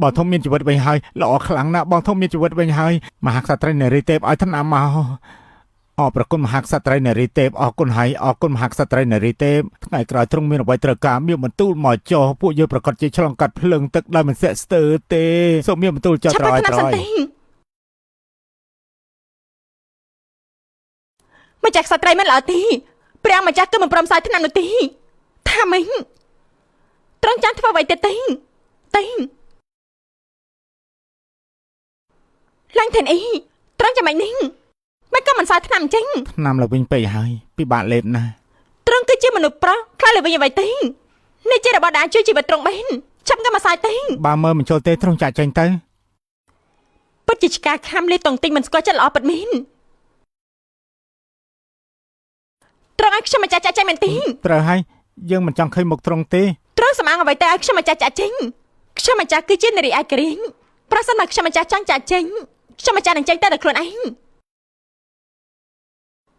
បងធំមានជីវិតវិញហើយល្អខ្លាំងណាស់បងធំមានជីវិតវិញហើយមហាក្សត្រីនារីទេពឲ្យថ្នាំមកអរប្រគុណមហាក្សត្រីនារីទេពអរគុណហើយអរគុណមហាក្សត្រីនារីទេពថ្ងៃក្រោយទ្រង់មានអ្វីត្រូវការមានបន្ទូលមកចុះពួកយើងប្រកាសជាឆ្លងកាត់ភ្លើងទឹកដោយមិនស្ទាក់ស្ទើរទេសូមមានបន្ទូលចុះត្រយត្រយម្ចាស់ក្សត្រីមិនល្អទីព្រះម្ចាស់គឺមិនព្រមសាយថ្នាំនោះទីថាម៉េចត្រង់ចាំធ្វើអ្វីទៅទីឡើងធានអីត្រង់ចាំមិននេះមិនក៏មិនសាយថ្នាំចេញថ្នាំលើវិញពេកហើយពិបាកលេបណាស់ត្រង់គឺជាមនុស្សប្រុសខ្លាចលើវិញអ្វីទីនេះជារបស់ដាជួយជីវិតត្រង់បែនចាំក៏មកសាយទីបើមើលមិនចូលទេត្រង់ចាក់ចេញទៅពិតជាឆ្កាខំលេតុងទីមិនស្គាល់ចិត្តល្អពិតមែនត្រង់ឲ្យខ្ញុំមកចាក់ចេញមែនទីត្រូវហើយយើងមិនចង់ឃើញមុខត្រង់ទេត្រង់សម្អាងអ្វីតែឲ្យខ្ញុំមកចាក់ចេញខ្ញុំម្ចាស់គឺជានារីឯករាជ្យប្រសិនបើខ្ញុំម្ចាស់ចង់ចាក់ចេញខ្ញុំម្ចាស់នឹងចេញតែដល់ខ្លួនឯង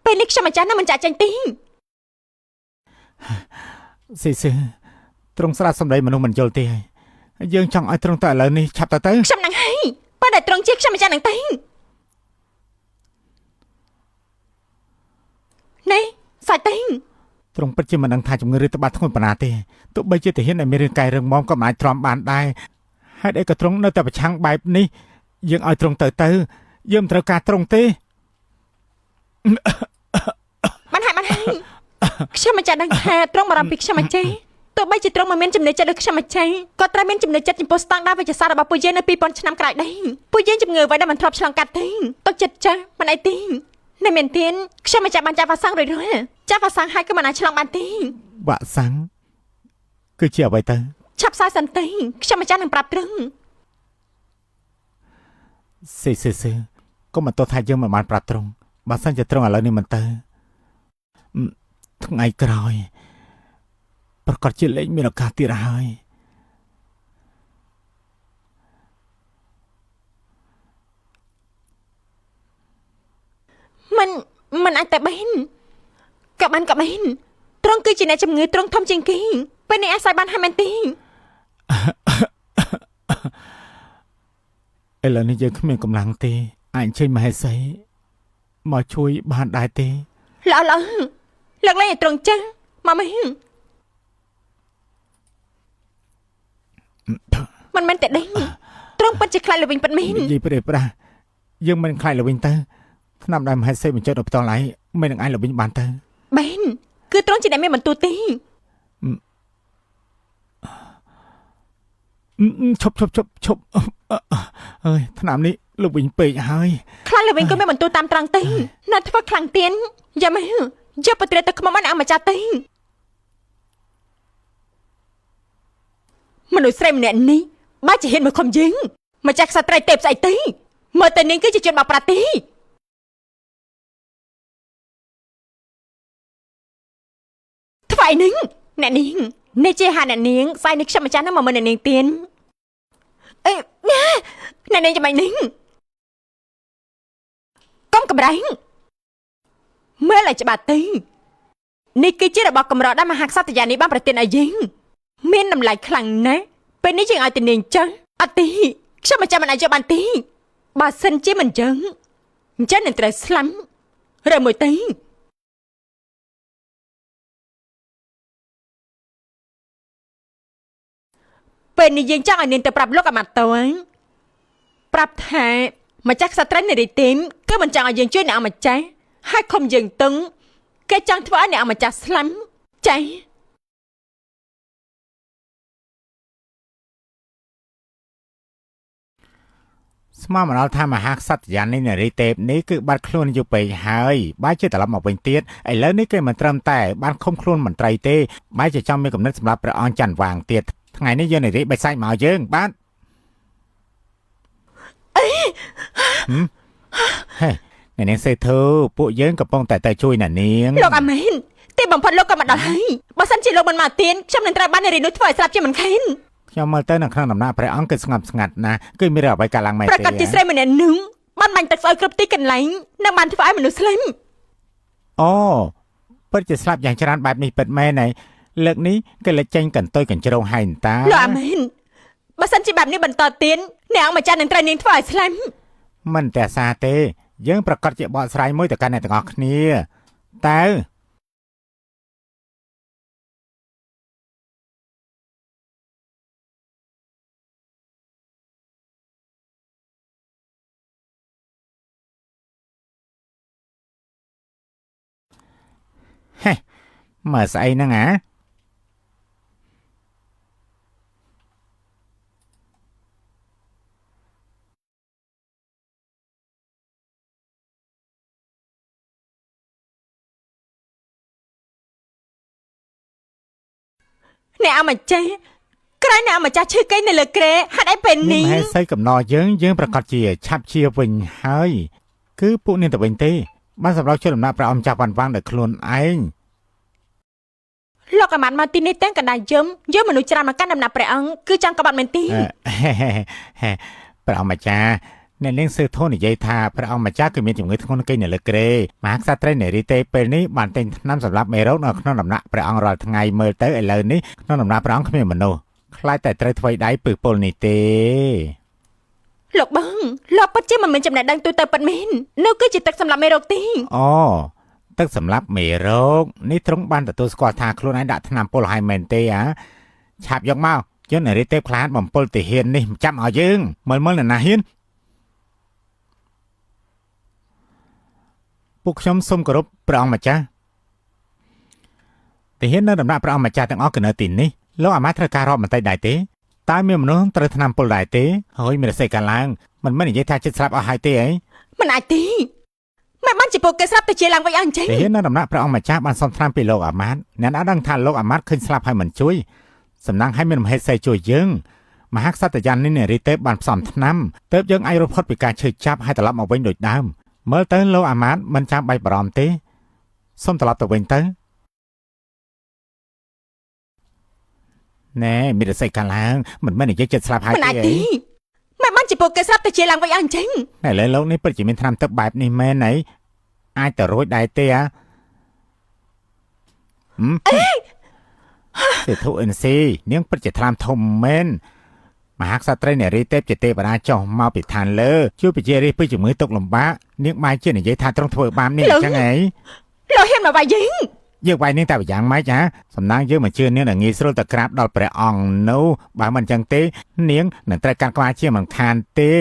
ពេលនេះខ្ញុំម្ចាស់នឹងមិនចាក់ចេញទីស៊ីត្រង់ស្ដាប់សម្ដីមនុស្សមិនយល់ទេហើយយើងចង់ឲ្យត្រង់ទៅឥឡូវនេះឆាប់ទៅខ្ញុំនឹងហើយបើតែត្រង់ជាខ្ញុំម្ចាស់នឹងទីនេះសាច់ទីត្រង់ពិតជាមិនដឹងថាជំងឺរាតត្បាតធ្ងន់ប៉ុណ្ណាទេទោះបីជាទាហានដែលមានរាងកាយរឹងមាំក៏មិនអាចទ្រាំបានដែរហេតុអីក៏ត្រង់នៅតែប្រឆាំងបែបនេះយើងឲ្យត្រង់ទៅយើងមិនត្រូវការត្រង់ទេបានហើយខ្ញុំម្ចាស់ដឹងថាត្រង់បារម្ភពីខ្ញុំម្ចាស់ទោះបីជាត្រង់មិនមានចំណេះចិត្តដូចខ្ញុំម្ចាស់ក៏ត្រូវមានចំណេះចិត្តចំពោះស្តង់ដារវិទ្យាសាស្ត្ររបស់ពួកយើងនៅ2000ឆ្នាំក្រោយដែរពួកយើងជំងឺអ្វីដែលមិនធ្លាប់ឆ្លងកាត់ទេទុកចិត្តចាស់មិនអីទេនៅមែនទេខ្ញុំម្ចាស់បានចាប់វ៉ាក់សាំងរួចរាល់ចាប់វ៉ាក់សាំងហើយក៏មិនអាចឆ្លងបានទេវ៉ាក់សាំងគឺជាអ្វីទៅឆាប់សាយសន្តិខ្ញុំម្ចាស់នឹងប្រាប់ត្រឹងស៊ីកុំមកទោសថាយើងមិនបានប្រាប់ត្រង់បើសិនជាត្រង់ឥឡូវនេះមិនទៅថ្ងៃក្រោយប្រកាសជាលេខមានឱកាសទៀតហើយមិនអាចតែបេនក៏បានត្រង់គឺជាអ្នកជំងឺត្រង់ធំជាងគេពេលនេះអាសាយបានហើយមែនទេឥឡូវនេះយើងគ្មានកម្លាំងទេអាចចេញមហេសីមកជួយបានដែរទេល្អលើកលែងឲ្យត្រង់ចឹងមកមែនមិនមែនតែដេញត្រង់ពិតជាខ្លាចលើវិញពិតមែននិយាយព្រេប្រាស់យើងមិនខ្លាចលើវិញទៅថ្នាំដែលមហេសីបញ្ចុះដល់ផ្ទាល់ឯងមិននឹងឯងលើវិញបានទៅបែនគឺត្រង់ជាអ្នកមានបន្ទូលទេឈប់អើយថ្នាំនេះលើវិញពេកហើយខ្លាចលើវិញក៏មានបន្ទូលតាមត្រង់ទេណាត់ធ្វើខ្លាំងទៀនយ៉ាម៉េយកប្រត្រេតទៅខ្មុំឲ្យអាម្ចាស់ទេមនុស្សស្រីម្នាក់នេះបើជាហ៊ានមកខំយើងម្ចាស់ក្សត្រីទេពស្អីទេមើលតែនាងគឺជាជនបោកប្រាស់ទេថ្វាយនឹងអ្នកនាងនេះជាហាអ្នកនាងស្អីនេះខ្ញុំម្ចាស់នឹងមកមើលអ្នកនាងទៀនអេអ្នកនាងចាំបាញ់នាងកុំកម្រែងមើលឲ្យច្បាស់ទេនេះគឺជារបស់កម្រដែលមហាក្សត្រយានេះបានប្រទានឲ្យយើងមានតម្លៃខ្លាំងណាស់ពេលនេះយើងឲ្យតែនាងចឹងអត់ទេខ្ញុំមិនចាំមិនអាចយកបានទេបើសិនជាមិនចឹងអញ្ចឹងនឹងត្រូវស្លាប់រើមួយទេពេលនេះយើងចង់ឲ្យនាងទៅប្រាប់លោកអាម៉ាតើប្រាប់ថាម្ចាស់ក្សត្រីនារីទេពគឺមិនចង់ឲ្យយើងជួយអ្នកម្ចាស់ហើយខំយើងតឹងគេចង់ធ្វើឲ្យអ្នកម្ចាស់ស្លាប់ចា៎ស្មានមកដល់ថាមហាក្សត្រយាននេះនារីទេពនេះគឺបាត់ខ្លួនយូរពេកហើយបែរជាត្រឡប់មកវិញទៀតឥឡូវនេះគេមិនត្រឹមតែបានឃុំខ្លួនមន្ត្រីទេបែរជាចង់មានគំនិតសម្រាប់ព្រះអង្គច័ន្ទវាងទៀតថ្ងៃនេះយើងនារីបិសាច់មកយើងបាទហេអ្នកនាងសេធូពួកយើងកំពុងតែជួយអ្នកនាងលោកអាមែនទីបំផុតលោកក៏មកដល់ហើយបើសិនជាលោកមិនមកទៀនខ្ញុំនឹងត្រូវបាននារីនោះធ្វើឲ្យស្លាប់ជាមិនខានខ្ញុំមើលទៅនៅក្នុងដំណាក់ព្រះអង្គគឺស្ងប់ស្ងាត់ណាស់គឺមានអ្វីកាលឡើងមែនទេប្រកាសជាស្រីម្នាក់នឹងបានបាញ់ទឹកស្អុយគ្រប់ទីកន្លែងនិងបានធ្វើឲ្យមនុស្សស្លាប់អូពិតជាស្លាប់យ៉ាងច្រើនបែបនេះពិតមែនហើយលើកនេះគេលេចចេញកន្ទុយកញ្ជ្រោងហើយតាលោកអាមែន បើសិនជាបែបនេះបន្តទៀតអ្នកអង្គម្ចាស់នឹងត្រូវនាងធ្វើឲ្យស្លាញ់ មិនតែសារទេយើងប្រកាសជាបកស្រាយមួយទៅកាន់អ្នកទាំងអស់គ្នាតើហេមើលស្អីហ្នឹងអាអ្នកអង្គម្ចាស់ក្រោយអ្នកអង្គម្ចាស់ឈឺកេងនៅលើគ្រែហេតុអីពេល នេះ នេះ មហេសីកំណរយើងប្រកាសជាឆាប់ជាវិញហើយគឺពួកនាងទៅវិញទេបានសម្រាប់ជួយដំណាក់ព្រះអង្គចាស់វ៉ាន់វាងដោយខ្លួនឯង លោកអាម៉ាត់មកទីនេះទាំងកណ្ដាលយើងមនុស្សច្រើនមកកាន់ដំណាក់ព្រះអង្គគឺចង់ក្បត់មែនទេ ព្រះអង្គម្ចាស់អ្នកនាងសឺធូនិយាយថាព្រះអង្គម្ចាស់គឺមានជំងឺធ្ងន់គេងនៅលើគ្រែមហាក្សត្រីនារីទេពេលនេះបានទិញថ្នាំសម្រាប់មេរោគនៅក្នុងដំណាក់ព្រះអង្គរាល់ថ្ងៃមើលទៅឥឡូវនេះក្នុងដំណាក់ព្រះអង្គគ្មានមនុស្សខ្លាចតែត្រូវធ្វើដៃពឹសពលនេះទេ លោកបងលោកពិតជាមិនមានចំណេះដឹងទូទៅពិតមែននោះគឺជាទឹកសម្រាប់មេរោគទេ អូទឹកសម្រាប់មេរោគនេះទ្រង់បានទទួលស្គាល់ថាខ្លួនឯងដាក់ថ្នាំពុលឲ្យមែនទេឆាប់យកមកជននារីទេពខ្លាចបំពុលទាហាននេះចាំឲ្យយើងមើលណាហ៊ានពួកខ្ញុំសូមគោរពព្រះអង្គម្ចាស់ទាហាននៅដំណាក់ព្រះអង្គម្ចាស់ទាំងអស់គឺនៅទីនេះលោកអាម៉ាត្រូវការរាប់បន្តិចដែរទេតើមានមនុស្សត្រូវថ្នាំពុលដែរទេហើយមានរស័យកាលឡើងមិនមែននិយាយថាចិត្តស្លាប់អស់ហើយទេអី មិនអាចទេមិនបានជាពួកគេស្រាប់តែជាឡើងវិញអញ្ចឹង ទាហាននៅដំណាក់ព្រះអង្គម្ចាស់បានសុំថ្នាំពីលោកអាម៉ាតអ្នកណាដឹងថាលោកអាម៉ាតឃើញស្លាប់ហើយមិនជួយសំណាងឲ្យមានមហេសីជួយយើងមហាក្សត្រយ៉ាងនេះនារីទេពបានផ្សំថ្នាំទើបយើងអាចរត់ផុតពីការឈឺចាប់ហើយត្រឡប់មកវិញដូចដើមមើលទៅលោកអាម៉ាតមិនចាំបាច់បារម្ភទេសូមត្រឡប់ទៅវិញទៅណែមានរស័យកាលឡើងមិនមែននិយាយចិត្តស្លាប់ហើយ មិនអាច ទេ ទេមិនបានជាពួកគេស្រាប់តែជាឡើងវិញអញ្ចឹង តែលើលោកនេះពិតជាមានថ្នាំទឹកបែបនេះមែនអីអាចទៅរួចដែរទេទេធុអិនស៊ីនាងពិតជាថ្លាមធំមែនមហាក្សត្រីនារីទេពជាទេវតាចុះមកពីឋានលើជួយពជារាជពីជំងឺទុកលំបាកនាងបែរជានិយាយថាត្រង់ធ្វើបាបនេះអញ្ចឹងហី លោកហ៊ានមកវាយយើង យើងវាយនាងតែយ៉ាងម៉េចសំណាងយើងមិនជឿនាងដែលងាយស្រួលទៅក្រាបដល់ព្រះអង្គនោះបើមិនអញ្ចឹងទេនាងនឹងត្រូវកាត់ក្បាលជាមិនខានទេ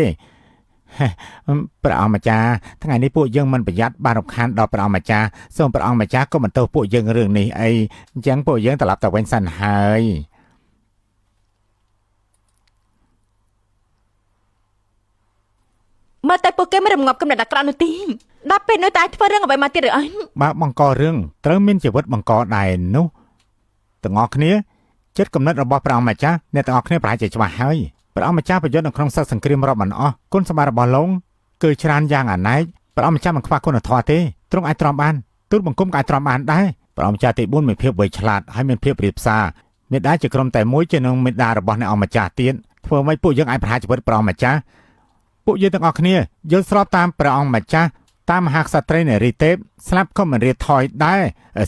ព្រះអង្គម្ចាស់ថ្ងៃនេះពួកយើងមិនប្រយ័ត្នបានរំខានដល់ព្រះអង្គម្ចាស់សូមព្រះអង្គម្ចាស់កុំបន្ទោសពួកយើងរឿងនេះអីអញ្ចឹងពួកយើងត្រឡប់ទៅវិញសិនហើយ មើលតែពួកគេមិនរងាប់គំនិតអាក្រក់នោះទេដល់ពេលនោះតែធ្វើរឿងអ្វីមកទៀតឬអញ បើបង្ករឿងត្រូវមានជីវិតបង្កដែរនោះទាំងអស់គ្នាចិត្តគំនិតរបស់ព្រះអង្គម្ចាស់អ្នកទាំងអស់គ្នាប្រហែលជាច្បាស់ហើយព្រះអង្គម្ចាស់ប្រយុទ្ធនៅក្នុងសឹកសង្គ្រាមរាប់មិនអស់គុណសម្បត្តិរបស់លោកគឺច្រើនយ៉ាងអនេកព្រះអង្គម្ចាស់មិនខ្វះគុណធម៌ទេទ្រង់អាចទ្រាំបានទូតបង្គំក៏អាចទ្រាំបានដែរព្រះអង្គម្ចាស់ទី4មានភាពវៃឆ្លាតហើយមានភាពរៀបសារមេដាជាក្រុមតែមួយជានឹងមេដារបស់អ្នកអង្គម្ចាស់ទៀតធ្វើឲ្យពួកយើងអាចប្រហារជីវិតព្រះអង្គម្ចាស់ពួកយើងទាំងអស់គ្នាយល់ស្របតាមព្រះអង្គម្ចាស់តាមមហាក្សត្រីនារីទេពស្លាប់ក៏មិនរៀតថយដែរ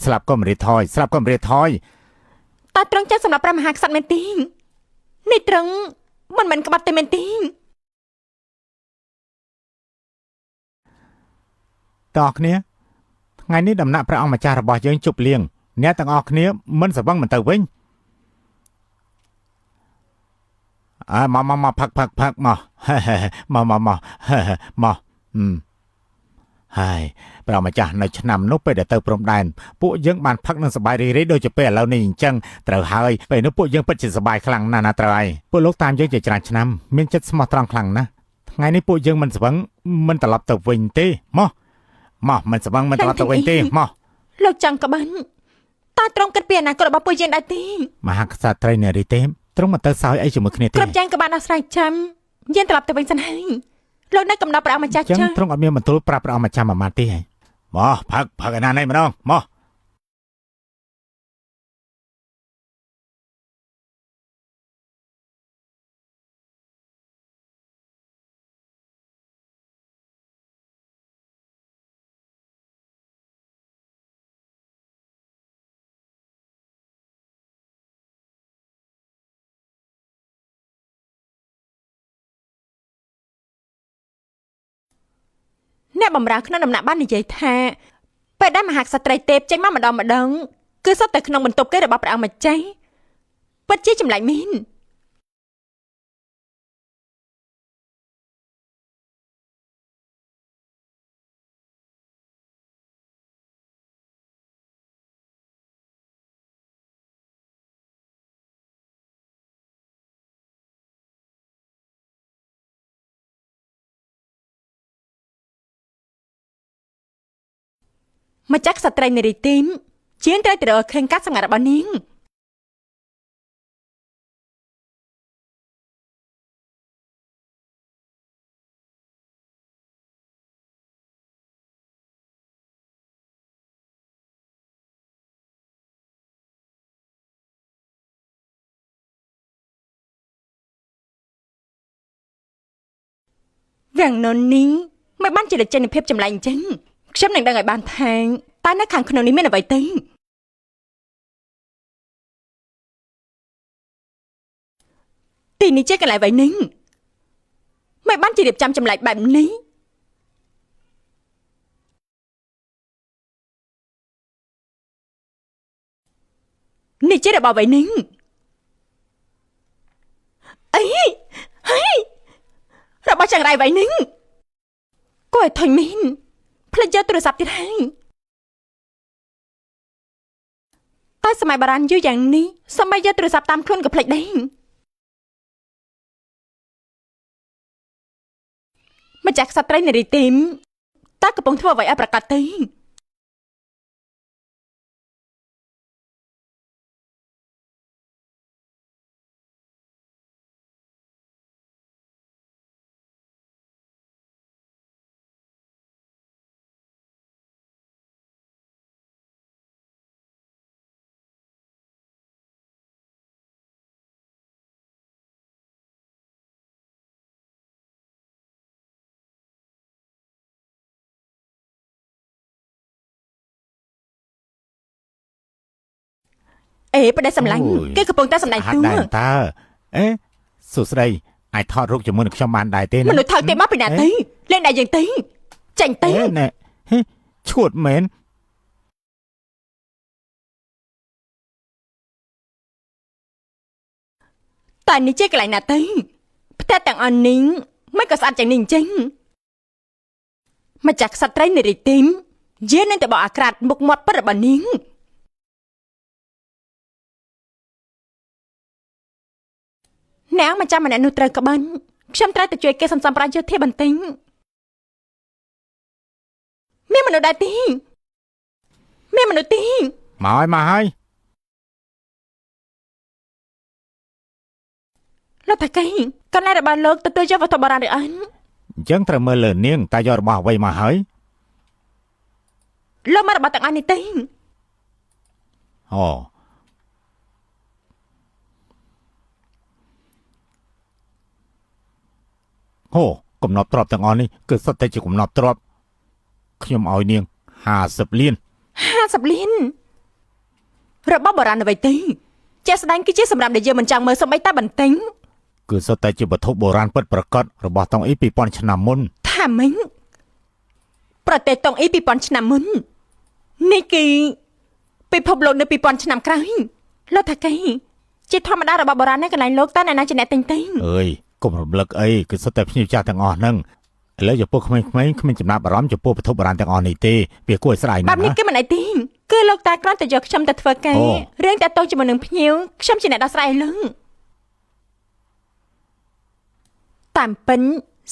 ស្លាប់ក៏មិនរៀតថយស្លាប់ក៏មិនរៀតថយ តើត្រង់ចាស់សម្រាប់ព្រះមហាក្សត្រមែនទេនេះត្រង់មិនមែនក្បត់ទេមែនទេ តើគ្នាថ្ងៃនេះដំណាក់ព្រះអង្គម្ចាស់របស់យើងជប់លៀងអ្នកទាំងអស់គ្នាមិនស្វឹងមិនទៅវិញមកផឹកមកហើយព្រះម្ចាស់នៅឆ្នាំនោះពេលដែលទៅព្រំដែនពួកយើងបានផឹកនឹងសប្បាយរីករាយដូចជាពេលឥឡូវនេះអញ្ចឹងត្រូវហើយពេលនោះពួកយើងពិតជាសប្បាយខ្លាំងណាស់ណាត្រូវហើយពួកលោកតាមយើងជាច្រើនឆ្នាំមានចិត្តស្មោះត្រង់ខ្លាំងណាស់ថ្ងៃនេះពួកយើងមិនស្វឹងមិនត្រឡប់ទៅវិញទេមកមិនស្វឹងមិនត្រឡប់ទៅវិញទេមក លោកចង់ក្បត់តើត្រង់គិតពីអនាគតរបស់ពួកយើងដែរទេ មហាក្សត្រីនារីទេពទ្រង់មកទៅសោយអីជាមួយគ្នាទេ គ្រប់យ៉ាងក៏បានដោះស្រាយចាំយើងត្រឡប់ទៅវិញសិនហើយលោកនៅកំដៅព្រះអង្គម្ចាស់ ចឹង ចា ទ្រង់អត់មានបន្ទូលប្រាប់ព្រះអង្គម្ចាស់មួយម៉ាត់ទេហ៎មកផឹកឯណានេះម្ដងមក អ្នកបំរើក្នុងដំណាក់បាននិយាយថាពេលដែលមហាក្សត្រីទេពចេញមកម្ដងគឺសុទ្ធតែក្នុងបន្ទប់គេរបស់ព្រះអង្គម្ចាស់ពិតជាចម្លែកមែនម្ចាស់ក្សត្រីនារីទីមជាងត្រូវទៅរកឃើញការសម្ងាត់របស់នាងវាំងនននេះមិនបានជាលេចចេញនៃភាពចម្លែកអញ្ចឹងខ្ញុំនឹងដឹងឲ្យបានថាតើនៅខាងក្នុងនេះមានអ្វីទេទីនេះជាកន្លែងអ្វីនឹងមិនបានជារៀបចំចម្លែកបែបនេះនេះជារបស់អ្វីនឹងអីហើយរបស់ចង្រៃអ្វីនឹងគួរឲ្យធុញមែនផ្លេចយកទូរស័ព្ទទៀតហើយតែសម័យបុរាណយូរយ៉ាងនេះសូម្បីយកទូរស័ព្ទតាមខ្លួនក៏ផ្លេចដែរម្ចាស់ក្សត្រីនារីទីមតើកំពុងធ្វើអ្វីឲ្យប្រកាសទេអេប្រទេសសម្លាញ់គេកំពុងតែសម្ដែងតួតើអេសុស្ដីអាចថតរូបជាមួយនឹងខ្ញុំបានដែរទេមនុស្សថើទេមកពីណាទេលេងដែរយើងទេចាញ់ទេណែឈួតមែនតែនេះជាកន្លែងណាទេផ្ទះទាំងអស់នេះមិនក៏ស្អាតយ៉ាងនេះអញ្ចឹងម្ចាស់ក្សត្រីនារីទីមយានឹងទៅបោះអាក្រាតមុខមាត់ពិតរបស់នាងអ្នកមកចាំម្នាក់នោះត្រូវក្បិនខ្ញុំត្រូវទៅជួយគេសំប្រាយុទ្ធធាបន្ទិញមានមនុស្សដែរទីមានមនុស្សទីមកហើយលោកតាកែកន្លែងរបស់លោកទទួលយកវត្ថុបុរាណឬអត់អញ្ចឹងត្រូវមើលលើនាងតើយករបស់អ្វីមកហើយលោកមករបស់ទាំងអស់នេះទេអូកំណប់ទ្រព្យទាំងអស់នេះគឺសុទ្ធតែជាកំណប់ទ្រព្យខ្ញុំឲ្យនាង50លាន50លានរបស់បុរាណអ្វីទេជាក់ស្ដែងគឺជាសម្រាប់ដែលយើងមិនចង់មើលសូម្បីតែបន្តិចគឺសុទ្ធតែជាវត្ថុបុរាណពិតប្រាកដរបស់តុងអ៊ី2000ឆ្នាំមុនថាម៉េចប្រទេសតុងអ៊ី2000ឆ្នាំមុននេះគឺពិភពលោកនៅ2000ឆ្នាំក្រោយលោកថាកែជាធម្មតារបស់បុរាណនៅកន្លែងលោកតើអ្នកណាជាអ្នកទិញទេអើយកុំរំលឹកអីគឺសុទ្ធតែភ្ញៀវចាស់ទាំងអស់ហ្នឹងឥឡូវចំពោះក្មេងៗគ្មានចំណាប់អារម្មណ៍ចំពោះវត្ថុបុរាណទាំងអស់នេះទេវាគួរឲ្យស្រ័យណាស់បែបនេះគឺមិនអីទេគឺលោកតាគ្រាន់តែយកខ្ញុំទៅធ្វើការរឿងតាក់ទងជាមួយនឹងភ្ញៀវខ្ញុំជាអ្នកដោះស្រាយលើតាមពិន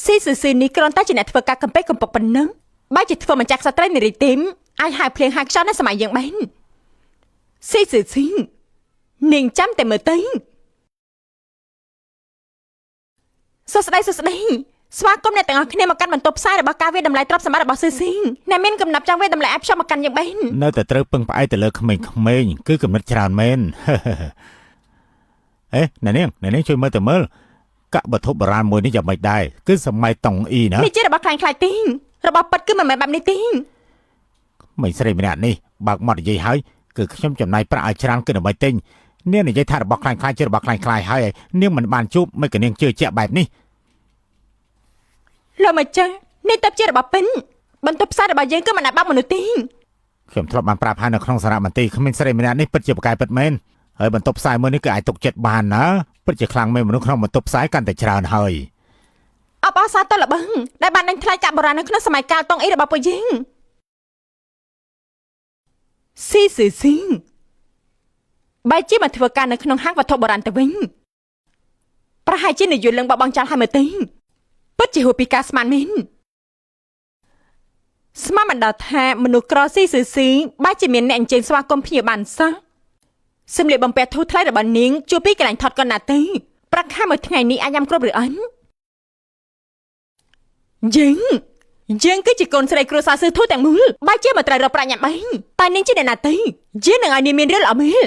ស៊ីស៊ឺនេះគ្រាន់តែជាអ្នកធ្វើការកំពេចកំពុកប៉ុណ្ណឹងបើជាធ្វើម្ចាស់ក្សត្រីនារីទីមអាចហៅភ្លៀងហៅខ្យល់នៅសម័យយើងបានស៊ីស៊ឺនាងចាំតែមើលទៅសួស្ដីស្វាគមន៍អ្នកទាំងអស់គ្នាមកកាន់បន្ទប់ផ្សាយរបស់ការវាតម្លៃទ្រព្យសម្បត្តិរបស់ស៊ឺស៊ីអ្នកមានកំណាប់ចង់វាតម្លៃឲ្យផ្សំមកកាន់យើងបាននៅតែត្រូវពឹងផ្អែកទៅលើក្មេងៗគឺកំណត់ច្រើនមែនអេអ្នកនាងជួយមើលទៅមើលកាក់វត្ថុបុរាណមួយនេះយ៉ាងម៉េចដែរគឺសម័យតុងអ៊ីណានេះជារបស់ខ្លាំងខ្លាយទីរបស់ប៉ិតគឺមិនមែនបែបនេះទីមិនស្រីម្នាក់នេះបើកមាត់និយាយហើយគឺខ្ញុំចំណាយប្រាក់ឲ្យច្រើនគឺដើម្បីទិញនាងនិយាយថារបស់ខ្លាំងខ្លាយជារបស់ខ្លាំងខ្លាយហើយនាងមិនបានជួបមិនក៏នាងជឿជាក់បែបនេះលោកមកចាស់នេះទៅជារបស់ពេញ បន្ទប់ផ្សាររបស់យើងគឺមិនអាចបាក់មនុស្សទេ ខ្ញុំធ្លាប់បានប្រាប់ហើយនៅក្នុងសារមន្ទីរគ្មានស្រីម្នាក់នេះពិតជាប្រកែពិតមែនហើយបន្ទប់ផ្សាយមួយនេះគឺអាចទុកចិត្តបានណាពិតជាខ្លាំងមែនមនុស្សក្នុងបន្ទប់ផ្សាយកាន់តែច្រើនហើយ អបអរសាទរល្បឹងដែលបានដេញថ្លៃកាក់បុរាណនៅក្នុងសម័យកាលតុងអ៊ីរបស់ពួកយើងស៊ីបែរជាមកធ្វើការនៅក្នុងហាងវត្ថុបុរាណទៅវិញប្រហែលជានិយាយឡើងបបងចោលហើយមើលទេពិតជាហួសពីការស្មានមែនស្មានមិនដល់ថាមនុស្សក្រស៊ីបែរជាមានអ្នកអញ្ជើញស្វាគមន៍ភ្ញៀវបានសោះសម្លៀកបំពាក់ធូរថ្លៃរបស់នាងជួបពីកន្លែងថតកុនណាទេប្រាក់ខែមួយថ្ងៃនេះអាចញ៉ាំគ្រប់ឬអន់យើងគឺជាកូនស្រីគ្រួសារស៊ឺធូទាំងមូលបែរជាមកត្រូវរកប្រាក់ញ៉ាំបៃតែនាងជាអ្នកណាទេយើងនឹងឲ្យនាងមានរឿងល្អមែន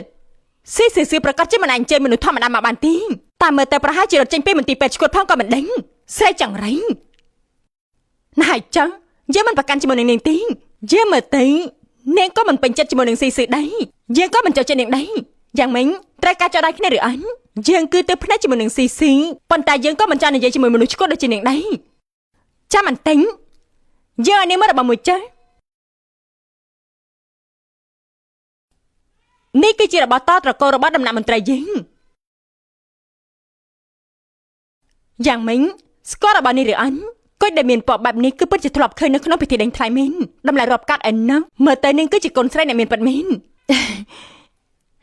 ស៊ីប្រកាសជាមិនអាចអញ្ជើញមនុស្សធម្មតាមកបានទេតែមើលទៅប្រហែលជារត់ចេញពីមន្ទីរពេទ្យឈួតផងក៏មិនដឹងស្រីចង្រៃណាស់ចឹងយើងមិនប្រកាន់ជាមួយនឹងនាងទេយើងមើលទៅនាងក៏មិនពេញចិត្តជាមួយនឹងស៊ីដែរយើងក៏មិនចូលចិត្តនាងដែរយ៉ាងម៉េចត្រូវការចោលដៃគ្នាឬអញយើងគឺទៅភ្នែកជាមួយនឹងស៊ីប៉ុន្តែយើងក៏មិនចង់និយាយជាមួយមនុស្សឈួតដូចជានាងដែរចាំមិនទិញយើងឲ្យនាងមើលរបស់មួយចាស់នេះគឺជារបស់តត្រកូលរបស់ដំណាក់មន្ត្រីយើងយ៉ាងម៉េចស្គាល់របស់នេះឬអញគុយដែលមានពណ៌បែបនេះគឺពិតជាធ្លាប់ឃើញនៅក្នុងពិធីដេញថ្លៃមែនតម្លៃរាប់កាត់ឯណាមើលទៅនាងគឺជាកូនស្រីអ្នកមានពិតមែន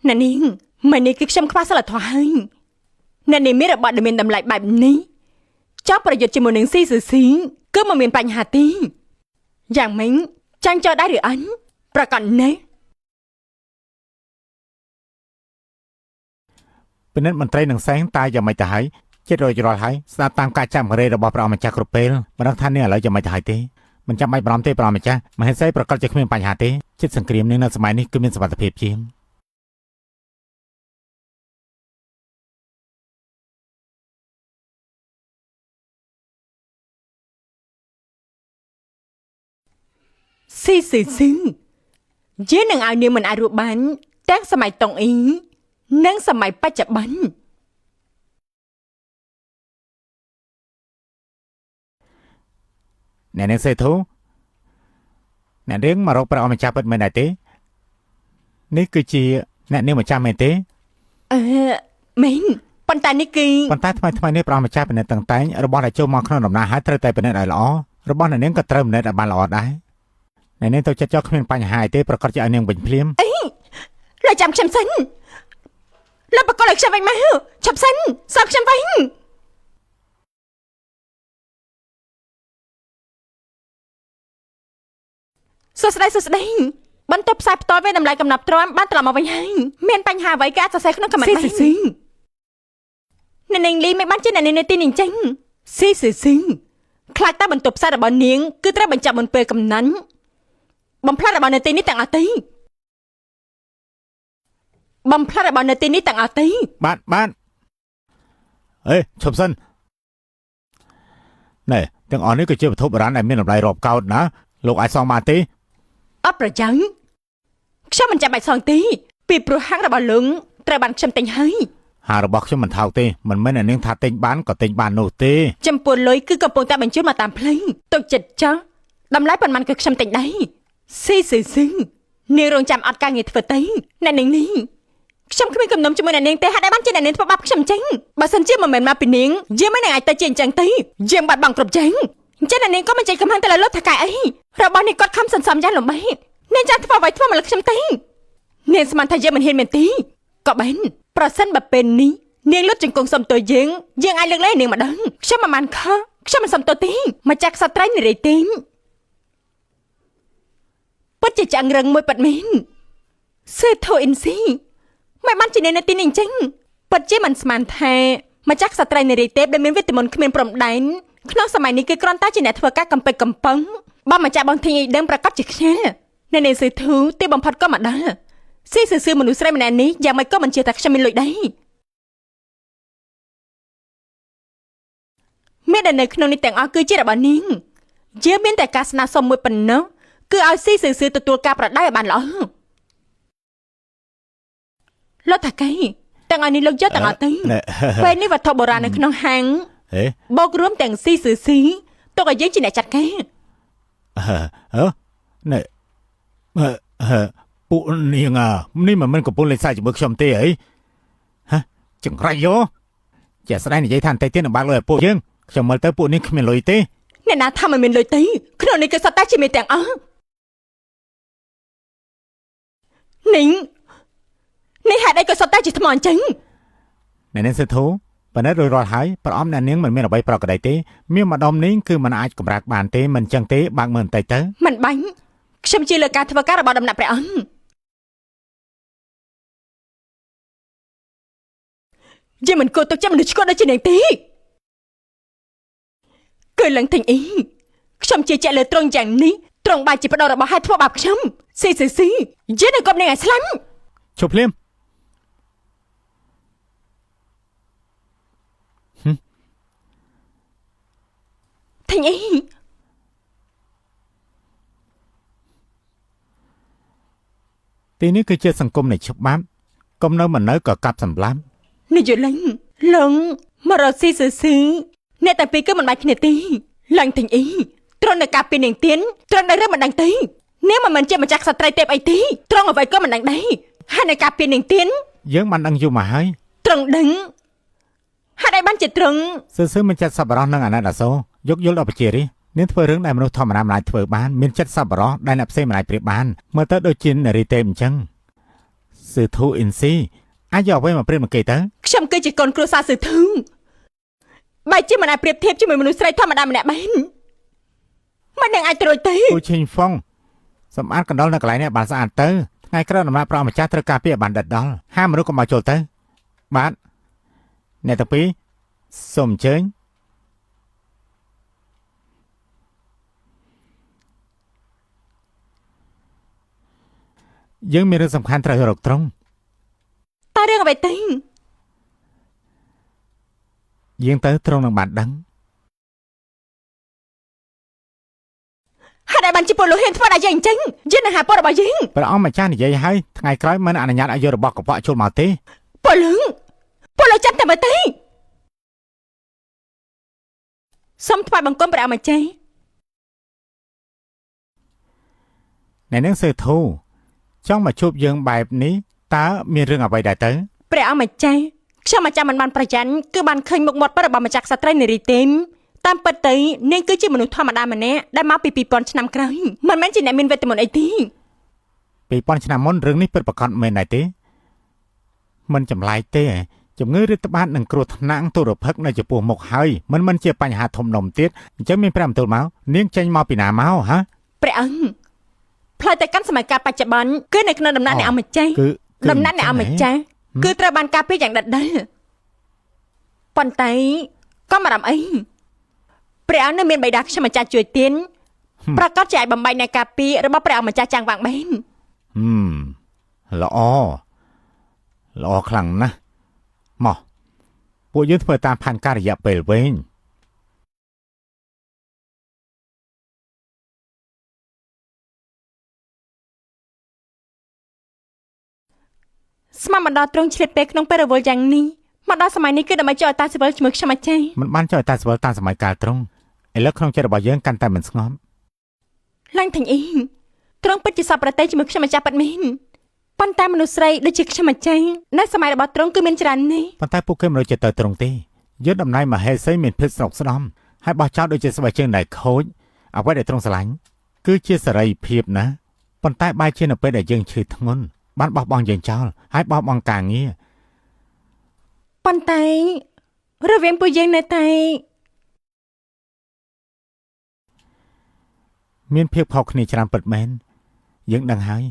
ណានាងម៉ែនេះគឺខ្ញុំខ្វះសិលធម៌ហើយអ្នកនេះមានរបស់ដែលមានតម្លៃបែបនេះចោលប្រយុទ្ធជាមួយនឹងស៊ីគឺមិនមានបញ្ហាទេយ៉ាងម៉េចចាញ់ចោលដែរឬអញប្រកាសណាស់ពិនិត្យមន្ត្រីនឹងសែងតាយ៉ាងម៉េចទៅហើយចិត្តរយរាល់ហើយស្ដាប់តាមការចាំងរេរបស់ព្រះអម្ចាស់គ្រប់ពេលមិនដឹងថានេះឥឡូវយ៉ាងម៉េចទៅហើយទេមិនចាំបាច់បារម្ភទេព្រះអម្ចាស់មហេសីប្រកាសជាគ្មានបញ្ហាទេចិត្តសង្គ្រាមនេះនៅសម័យនេះគឺមានសុវត្ថិភាពជាងស៊ីយើងនឹងឲ្យនាងមិនអាចរស់បានទាំងសម័យតុងអ៊ីនិងសម័យបច្ចុប្បន្នអ្នកនាងសេធូអ្នកនាងមករកព្រះអម្ចាស់ពិតមែនដែរទេនេះគឺជាអ្នកនាងម្ចាស់មែនទេមែនប៉ុន្តែនេះគឺប៉ុន្តែថ្មីនេះព្រះអម្ចាស់ពិនិត្យតាំងតែងរបស់ដែលចូលមកក្នុងដំណើរហើយត្រូវតែពិនិត្យឲ្យល្អរបស់អ្នកនាងក៏ត្រូវពិនិត្យឲ្យបានល្អដែរអ្នកនាងទៅចិត្តចោលគ្មានបញ្ហាទេប្រកាសជាឲ្យនាងវិញភ្លាមលោកចាំខ្ញុំសិនលោកបកកឲ្យខ្ញុំវិញមកឈប់សិនសោកខ្ញុំវិញសួស្ដីបន្ទប់ផ្សាយផ្ទាល់វិញតម្លៃកំណត់ទ្រាំបានត្រឡប់មកវិញហើយមានបញ្ហាអ្វីក៏អាចសរសេរក្នុងខមមិនបានអ្នកនាងលីមិនបានជាអ្នកនាងនៅទីនេះអញ្ចឹងស៊ីខ្លាចតែបន្ទប់ផ្សាយរបស់នាងគឺត្រូវបញ្ចប់មុនពេលកំណាញ់បំផ្លាញរបស់នៅទីនេះទាំងអស់ទីបាទអេឈប់សិនណែទាំងអស់នេះគឺជាវត្ថុបុរាណដែលមានតម្លៃរាប់កោដណាលោកអាចសងបានទេអត់ប្រយោជន៍ខ្ញុំមិនចាំបាច់សងទេពីព្រោះហាងរបស់លោកត្រូវបានខ្ញុំទិញហើយហាងរបស់ខ្ញុំមិនថោកទេមិនមែនអ្នកនាងថាទិញបានក៏ទិញបាននោះទេចំពោះលុយគឺកំពុងតែបញ្ជូនមកតាមផ្លូវទុកចិត្តចោះតម្លៃប៉ុន្មានគឺខ្ញុំទិញដែរស៊ីនាងរងចាំអត់ការងារធ្វើទេអ្នកនាងនេះខ្ញុំគ្មានគំនុំជាមួយអ្នកនាងទេហេតុអីបានជាអ្នកនាងធ្វើបាបខ្ញុំចឹងបើសិនជាមិនមែនមកពីនាងយើងមិននឹងអាចទៅជាអញ្ចឹងទេយើងបាត់បង់គ្រប់ចឹងអញ្ចឹងអ្នកនាងក៏មិនចេញកំហឹងទៅលើលោកថកែអីរបស់នេះគាត់ខំសន្សំយ៉ាងលំបាកនាងចាំធ្វើអ្វីធ្វើមកលើខ្ញុំទេនាងស្មានថាយើងមិនហ៊ានមែនទេក៏បានប្រសិនបើពេលនេះនាងលុតជង្គង់សុំទោសយើងអាចលើកលែងនាងម្ដងខ្ញុំមិនបានខុសខ្ញុំមិនសុំទោសទេមកចាក់សត្រីនារីទេពិតជាចាំងរឹងមួយប៉ាត់មែនសេធូអ៊ីនស៊ីមិនបានជានៅទីនេះអញ្ចឹងពិតជាមិនស្មានថាម្ចាស់ស្ត្រីនារីទេពដែលមានវិទ្យាមន្តគ្មានព្រំដែនក្នុងសម័យនេះគឺគ្រាន់តែជាអ្នកធ្វើការកំពេចកំពឹងបើម្ចាស់បងធាងអីដឹងប្រកាសជាខ្ញាល់នៅនាងសេធូទីបំផុតក៏មកដល់ស៊ីមនុស្សស្រីម្នាក់នេះយ៉ាងម៉េចក៏មិនជឿថាខ្ញុំមានលុយដែរមានតែនៅក្នុងនេះទាំងអស់គឺជារបស់នាងយើងមានតែការស្នើសុំមួយប៉ុណ្ណោះគឺឲ្យស៊ីទទួលការប្រដៅឲ្យបានល្អលោកតាកៃទាំងអស់នេះលោកយកទាំងអស់ទៅពេលនេះវត្ថុបុរាណនៅក្នុងហាងបូករួមទាំងស៊ីទុកឲ្យយើងជាអ្នកចាត់ការ ណែពួកនាងនេះមិនកំពុងលេងសើចជាមួយខ្ញុំទេអីហ៎ចង្រៃយោជាស្ដាយនិយាយថាតែទៀតនឹងបាក់លុយឲ្យពួកយើងខ្ញុំមើលទៅពួកនេះគ្មានលុយទេអ្នកណាថាមិនមានលុយទេក្នុងនេះគឺសត្វតែជាមានទាំងអស់នីងនេះហេតុអីក៏សត្វតែជាថ្មអញ្ចឹងអ្នកនាងសិធូប៉ុន្តែរួចរាល់ហើយប្រអមអ្នកនាងមិនមានអ្វីប្រកបទេមានម្ដុំនេះគឺមិនអាចកម្រាស់បានទេមិនចឹងទេបើកមើលបន្តិចទៅមិនបាញ់ខ្ញុំជាលើការធ្វើការរបស់ដំណាក់ព្រះអង្គជាមិនគួរទុកចិត្តមនុស្សឆ្កួតដូចជានាងទេគឺឡើងទិញអីខ្ញុំជាជាក់លើត្រង់យ៉ាងនេះត្រង់បាយជាបដោរបស់ហេតុធ្វើបាបខ្ញុំស៊ីយេនៅកុំនាងឲ្យស្លាញ់ជប់ភ្លាមទិញអីទីនេះគឺជាសង្គមនៃច្បាប់កុំនៅមិននៅក៏កាប់សម្លាប់នេះយល់លងមករកស៊ីអ្នកតែពីរគឺមិនបាច់គ្នាទេឡើងទិញអីត្រង់នៅការពីនាងទៀនត្រង់នៅរឿងមិនដឹងទេនាងមិនមែនជាម្ចាស់ក្សត្រីទេពអីទេត្រង់អ្វីក៏មិនដឹងដែរហើយនៅការពីនាងទៀនយើងបានដឹងយូរមកហើយត្រង់ដឹងហេតុអីបានជាត្រង់សើមិនចិត្តសប្បុរសនឹងអាណិតអាសូរយកយល់ដល់បជារិះនាងធ្វើរឿងដែលមនុស្សធម្មតាមិនអាចធ្វើបានមានចិត្តសប្បុរសដែលអ្នកផ្សេងមិនអាចប្រៀបបានមើលទៅដូចជានារីទេពអញ្ចឹងសឺធូអ៊ីនស៊ីអាចយកអ្វីមកប្រៀបមកគេទៅខ្ញុំគឺជាកូនគ្រួសារសឺធូបែរជាមិនអាចប្រៀបធៀបជាមួយមនុស្សស្រីធម្មតាម្នាក់បានមិននឹងអាចត្រួយទេគូឈិញហ្វុងសម្អាតកណ្ដុរនៅកន្លែងនេះបានស្អាតទៅថ្ងៃក្រោយដំណាក់ព្រះម្ចាស់ត្រូវការពីបានដិតដល់ហាមមនុស្សកុំមកចូលទៅបាទអ្នកទាំងពីរសូមអញ្ជើញយើងមានរឿងសំខាន់ត្រូវរកត្រង់តើរឿងអ្វីទេយើងទៅត្រង់នឹងបានដឹងហេតុអីបានជាពលលោកហ៊ានធ្វើដល់យើងអញ្ចឹងយើងនឹងហៅពលរបស់យើងព្រះអង្គម្ចាស់និយាយឲ្យថ្ងៃក្រោយមិនអនុញ្ញាតឲ្យយករបស់កខ្វក់ចូលមកទេពលចាប់តែមើលទេសូមថ្វាយបង្គំព្រះអង្គម្ចាស់អ្នកនឹងសើធូចង់មកជួបយើងបែបនេះតើមានរឿងអ្វីដែរទៅព្រះអង្គម្ចាស់ខ្ញុំអាចារ្យមិនបានប្រយ័ត្នគឺបានឃើញមុខមាត់របស់ម្ចាស់ក្សត្រីនារីទេពតាមពិតទៅនាងគឺជាមនុស្សធម្មតាម្នាក់ដែលមកពី2000ឆ្នាំក្រោយមិនមែនជាអ្នកមានវេទមន្តអីទេ2000ឆ្នាំមុនរឿងនេះពិតប្រាកដមែនដែរទេមិនចម្លែកទេជំងឺរាតត្បាតនិងគ្រោះថ្នាក់ទុរភិក្សនៅចំពោះមុខហើយមិនជាបញ្ហាធំដុំទៀតអញ្ចឹងមានព្រះបន្ទូលមកនាងចេញមកពីណាមកហ៎ព្រះអង្គផ្លូវទៅកាន់សម័យកាលបច្ចុប្បន្នគឺនៅក្នុងដំណាក់នៃអម្ចាស់ដំណាក់នៃអម្ចាស់គឺត្រូវបានការពារយ៉ាងដិតដល់ប៉ុន្តែក៏មិនរំអីព្រះអង្គនៅមានបិតាខ្ញុំម្ចាស់ជួយទៀនប្រកាសជាអាចបំបីនៃការពាររបស់ព្រះអង្គម្ចាស់ចាំងវាងបែនល្អខ្លាំងណាស់មកពួកយើងធ្វើតាមផែនការរយៈពេលវែងស្មានមកដល់ត្រង់ឆ្លៀតពេលក្នុងពេលរវល់យ៉ាងនេះមកដល់សម័យនេះគឺដើម្បីចោលតាសិវលជាមួយខ្ញុំម្ចាស់មិនបានចោលតាសិវលតាមសម័យកាលត្រង់ឥឡូវក្នុងចិត្តរបស់យើងកាន់តែមិនស្ងប់ឡើងទាំងអ៊ីត្រង់ពិតជាសពប្រទេសជាមួយខ្ញុំម្ចាស់ប៉ាត់មែនប៉ុន្តែមនុស្សស្រីដូចជាខ្ញុំម្ចាស់នៅសម័យរបស់ត្រង់គឺមានច្រើននេះប៉ុន្តែពួកគេមិនរកចិត្តទៅត្រង់ទេយើងតំណែងមហេសីមានភាពស្រុកស្ដំហើយបោះចោលដូចជាស្បែកជើងដែលខូចអ្វីដែលត្រង់ស្រឡាញ់គឺជាសេរីភាពណាប៉ុន្តែបែរជានៅពេលដែលយើងឈឺធ្ងន់បានបោះបង់យើងចោលហើយបោះបង់ការងារប៉ុន្តែរវាងពួកយើងនៅតែមានភាពខុសគ្នាច្រើនពិតមែនយើងដឹងហើយ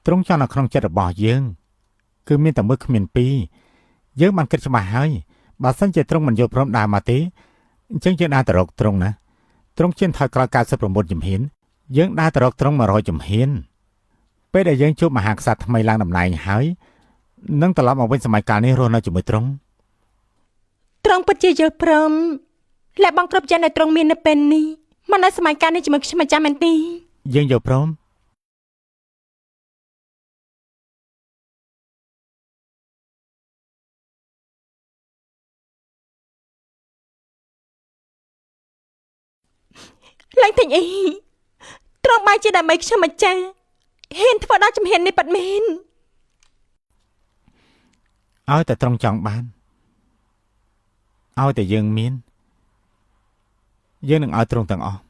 ត្រង់ចង់នៅក្នុងចិត្តរបស់យើងគឺមានតែមួយគ្មានពីរយើងបានគិតច្បាស់ហើយបើសិនជាត្រង់មិនយល់ព្រមដើរមកទេអញ្ចឹងយើងដើរទៅរកត្រង់ណាត្រង់ជឿនថយក្រោយ99ជំហានយើងដើរទៅរកត្រង់100ជំហានពេលដែលយើងជួបមហាក្សត្រថ្មីឡើងតំណែងហើយនឹងត្រឡប់មកវិញសម័យកាលនេះរស់នៅជាមួយត្រង់ពិតជាយល់ព្រមและបងគ្រប់យ៉ាងដែលត្រង់មាននៅពេលនេះមកនៅសម័យកាលនេះជាមួយខ្ញុំម្ចាស់មែនទេយើងយល់ព្រមឡើងទិញអី ត្រង់បាយជាដើម្បីខ្ញុំម្ចាស់ហ៊ានធ្វើដល់ជំហាននេះប៉ាត់មែន ឲ្យតែត្រង់ចង់បានឲ្យតែយើងមានយើងនឹងឲ្យត្រង់ទាំងអស់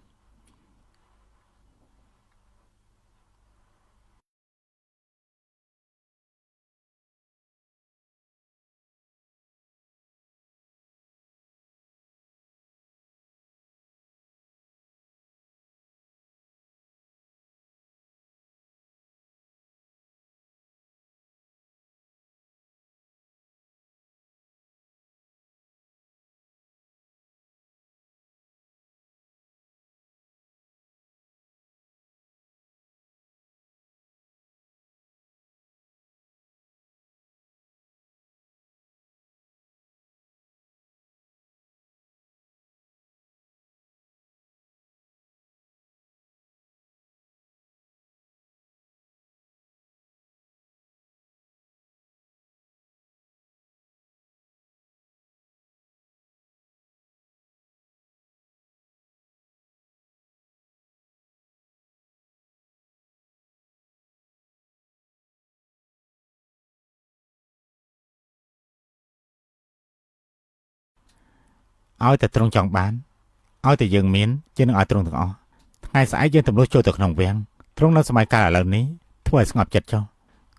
ឲ្យតែត្រង់ចង់បានឲ្យតែយើងមានជានឹងឲ្យត្រង់ទាំងអស់ថ្ងៃស្អែកយើងទម្លុះចូលទៅក្នុងវាំងត្រង់នៅសម័យកាលឥឡូវនេះធ្វើឲ្យស្ងប់ចិត្តចុះ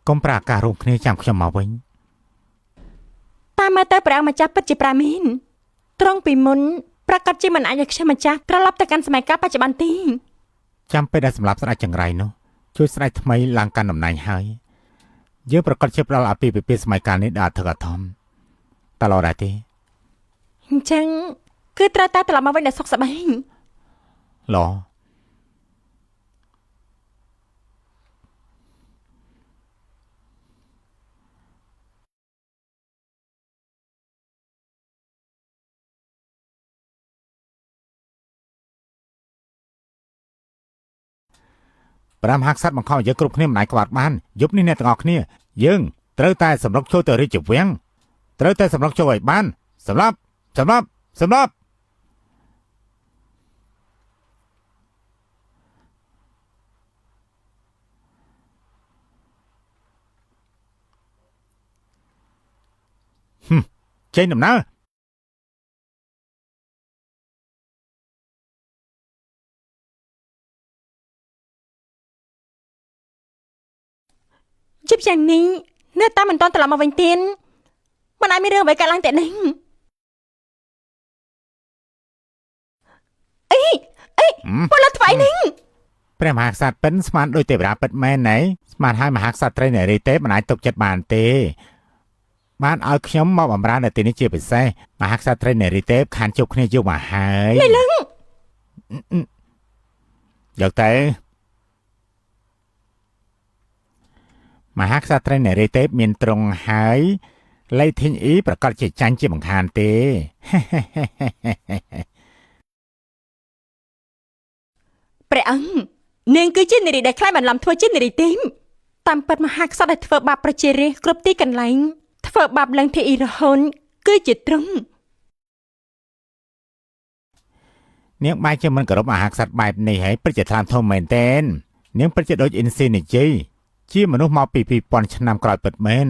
កុំប្រាការរួមគ្នាចាំខ្ញុំមកវិញ តាមមើលទៅព្រះអង្គម្ចាស់ពិតជាប្រាមីនត្រង់ពីមុនប្រកាសជាមិនអាចឲ្យខ្ញុំម្ចាស់ត្រឡប់ទៅកាន់សម័យកាលបច្ចុប្បន្នទេ ចាំពេលដែលសម្រាប់ស្ដេចចង្រៃនោះជួយស្ដេចថ្មីឡើងកាន់តំណែងហើយយើងប្រកាសជាផ្ដល់អាពាហ៍ពិពាហ៍សម័យកាលនេះដល់អធិកអធមតឡដែរទេ អញ្ចឹងគឺត្រូវតែត្រឡប់មកវិញដល់សុខសប្បាយ ឡប្រាំហាក់សัตว์បង្ខំឲ្យយើងគ្រប់គ្នាមិនអាចក្បត់បានយប់នេះអ្នកទាំងអស់គ្នាយើងត្រូវតែសម្រុកចូលទៅរាជវាំងត្រូវតែសម្រុកចូលឲ្យបានសម្រាប់ចេញដំណើរ ជិបយ៉ាងនេះនៅតែមិនទាន់ត្រឡប់មកវិញទៀតមិនអាចមានរឿងអ្វីកើតឡើងតែនេះអីពលថ្វាយនេះ ព្រះមហាក្សត្រពិនស្មានដោយទេវតាពិតមែនណែស្មានឲ្យមហាក្សត្រីនារីទេមិនអាចទុកចិត្តបានទេបានឲ្យខ្ញុំមកបម្រើនៅទីនេះជាពិសេសមហាក្សត្រីនារីទេខានជប់គ្នាយូរមកហើយលឹងយកទៅមហាក្សត្រីនារីទេមានត្រង់ហើយលៃធីងអ៊ីប្រកាសជាចាញ់ជាបង្ខានទេ ព្រះអង្គនាងគឺជានារីដែលខ្លាចបន្លំធ្វើជានារីទេពតាមពិតមហាក្សត្រដែលធ្វើបាបប្រជារាស្ត្រគ្រប់ទីកន្លែងធ្វើបាបឡើងធីអ៊ីរហូនគឺជាទ្រង់ នាងបែរជាមិនគោរពមហាក្សត្របែបនេះហើយពិតជាថ្លាមធំមែនទែននាងពិតជាដូចអ៊ីនស៊ីនិជ័យជាមនុស្សមកពី 2000 ឆ្នាំក្រោយពិតមែន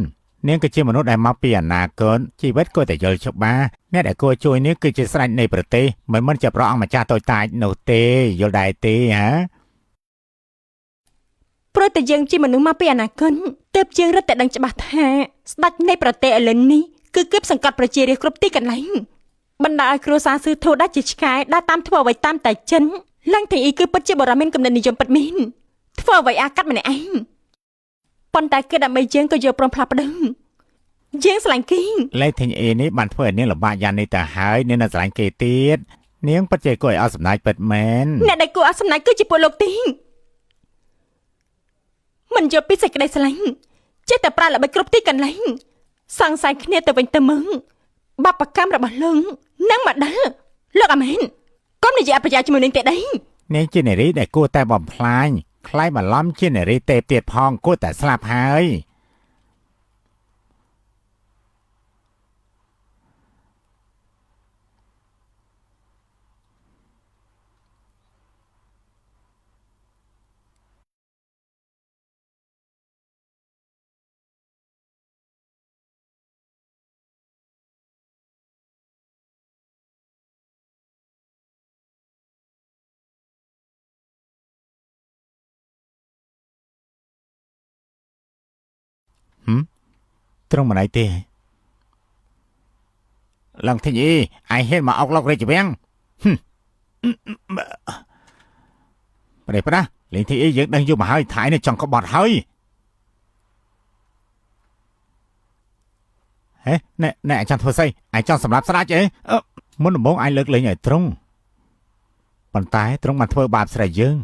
នាងគឺជាមនុស្សដែលមកពីអនាគតជីវិតគួរតែយល់ច្បាស់អ្នកដែលគួរជួយនេះគឺជាស្ដេចនៃប្រទេសមិនជាព្រះអង្គម្ចាស់តូចតាចនោះទេយល់ដែរទេហ៎ ព្រោះតែយើងជាមនុស្សមកពីអនាគតទើបជាងរត់តែដឹងច្បាស់ថាស្ដេចនៃប្រទេសឥឡូវនេះគឺគៀបសង្កត់ប្រជារាស្ត្រគ្រប់ទីកន្លែងបណ្ដាលឲ្យគ្រួសារស៊ឺធូដាច់ជាឆ្កែដើរតាមធ្វើអ្វីតាមតែចិនឡើងទីអ៊ីគឺពិតជាបរិមាណគំនិតនិយមពិតមែនធ្វើអ្វីអាកាត់ម្នាក់ឯងប៉ុន្តែគឺដើម្បីយើងក៏យកព្រមផ្លាស់ប្ដូរយើងស្រឡាញ់គីង លេខធីងអ៊ីនេះបានធ្វើឲ្យនាងលំបាកយ៉ាងនេះទៅហើយនាងនៅស្រឡាញ់គេទៀតនាងពិតជាគួរឲ្យអស់សំណាចពិតមែន អ្នកដែលគួរអស់សំណាចគឺជាពួកលោកទីងមិនយកពីសេចក្តីស្រឡាញ់ចេះតែប្រើល្បិចគ្រប់ទីកន្លែងសង្ស័យគ្នាទៅវិញទៅមកបាបកម្មរបស់លោកនឹងមកដល់លោកអាមែនកុំនិយាយអប្រយោជន៍ជាមួយនឹងទេដី នាងជានារីដែលគួរតែបំផ្លាញខ្លាយបន្លំជានារីទេពទៀតផងគួរតែស្លាប់ហើយ ត្រង់មិនអីទេឡើងទីអីអាយហេតុមកអុកឡុករេចវាំងប្រេប្រាលេងទីអីយើងដឹងយកមកហើយថៃនេះចង់ក្បត់ហើយហេណែអាចារ្យធ្វើស្អីអាយចង់សម្រាប់ស្រាច់អីមុនដំបូងអាយលើកលែងឲ្យត្រង់ប៉ុន្តែត្រង់បានធ្វើបាបស្រីយើង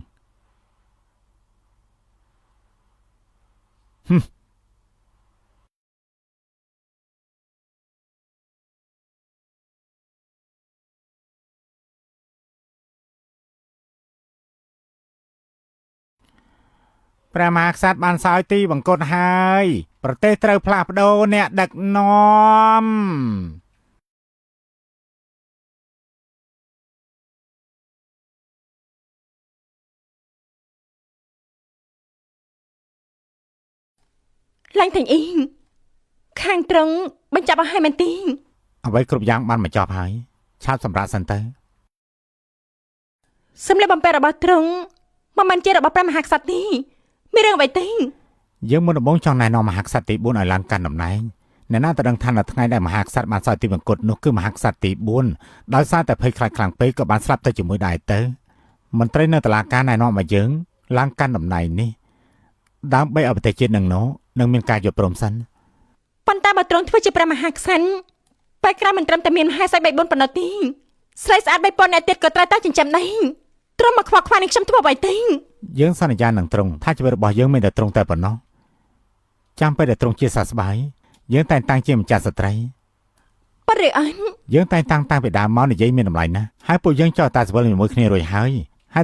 ព្រះមហាក្សត្របានសោយទីបង្គត់ហើយប្រទេសត្រូវផ្លាស់ប្ដូរអ្នកដឹកនាំឡើងទាំងអ៊ីងខាងត្រង់បញ្ចប់ឲ្យមែនទីអ្វីគ្រប់យ៉ាងបានបញ្ចប់ហើយឆាប់សម្រាប់សិនទៅសម្លៀកបំពាក់របស់ត្រង់មិនមែនជារបស់ព្រះមហាក្សត្រទេមានរឿងអ្វីទេយើងមុនដំបូងចង់ណែនាំមហាក្សត្រទី4ឲ្យឡើងកាន់តំណែងអ្នកណាទៅដឹងថានៅថ្ងៃដែលមហាក្សត្របានសោយទីបង្គត់នោះគឺមហាក្សត្រទី4ដោយសារតែភ័យខ្លាចខ្លាំងពេកក៏បានស្លាប់ទៅជាមួយដែរទៅមន្ត្រីនៅតុលាការណែនាំឲ្យយើងឡើងកាន់តំណែងនេះដើម្បីឲ្យប្រទេសជាតិនឹងមានការយល់ព្រមសិនប៉ុន្តែបើត្រង់ធ្វើជាព្រះមហាក្សត្របែរក្រៅមិនត្រឹមតែមានហាសាយ3 4ប៉ុណ្ណោះទេស្រីស្អាត3000នាក់ទៀតក៏ត្រូវតែចិញ្ចឹមដែរត្រង់មកខ្វល់ខ្វាយនឹងខ្ញុំធ្វើអ្វីទេយើងសន្យានឹងត្រង់ថាជីវិតរបស់យើងមានតែត្រង់តែប៉ុណ្ណោះចាំពេលដែលត្រង់ជាសះស្បើយយើងតែងតាំងជាម្ចាស់ស្ត្រីប៉ិតឬអញយើងតែងតាំងពីដើមមកនិយាយមានតម្លៃណាស់ហើយពួកយើងចោះតែស្វល់ជាមួយគ្នារួចហើយ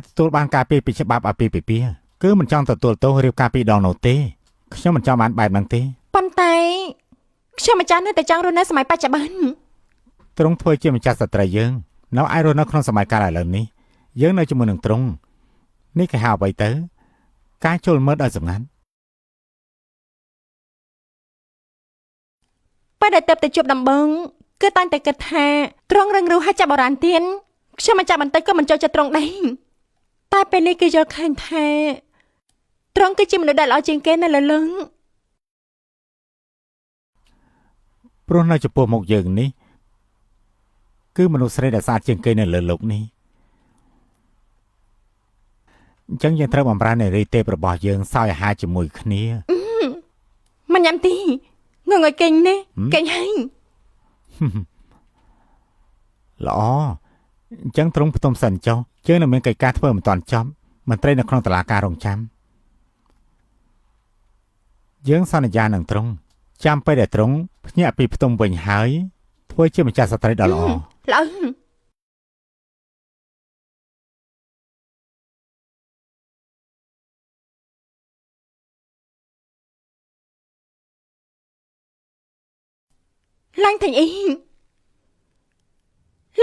ទទួលបានការពីច្បាប់អាពាហ៍ពិពាហ៍គឺមិនចង់ទទួលទោសរៀបការពីរដងនោះទេខ្ញុំមិនចង់បានបែបហ្នឹងទេប៉ុន្តែខ្ញុំម្ចាស់នៅតែចង់រស់នៅសម័យបច្ចុប្បន្នត្រង់ធ្វើជាម្ចាស់ស្ត្រីយើងនៅឯរស់នៅក្នុងសម័យកាលឥឡូវនេះយើងនៅជាមួយនឹងត្រង់នេះគេហៅអ្វីទៅការចូលមើលដោយសម្ងាត់ពេលដែលទៅជួបដំបងគឺតាំងតែគិតថាត្រង់រឹងរូសហើយចាប់បុរាណទៀនខ្ញុំម្ចាស់បន្តិចក៏មិនចូលចិត្តត្រង់ដែរតែពេលនេះគឺយល់ឃើញថាត្រង់គឺជាមនុស្សដែលល្អជាងគេនៅលើលឹងព្រោះនៅចំពោះមុខយើងនេះគឺមនុស្សស្រីដែលស្អាតជាងគេនៅលើโลกនេះអញ្ចឹងយើងត្រូវបំរើនារីទេពរបស់យើងសោយអាហារជាមួយគ្នាមិនញ៉ាំទីងងឲ្យគេងនេះគេងហើយល្អអញ្ចឹងត្រង់ផ្ទុំសិនចុះយើងនៅមានកិច្ចការធ្វើមិនទាន់ចប់មន្ត្រីនៅក្នុងតុលាការរងចាំយើងសន្យានឹងត្រង់ចាំពេលដែលត្រង់ភ្ញាក់ពីផ្ទុំវិញហើយធ្វើជាម្ចាស់ស្ត្រីដ៏ល្អល្អឡើងទាំងអ៊ីង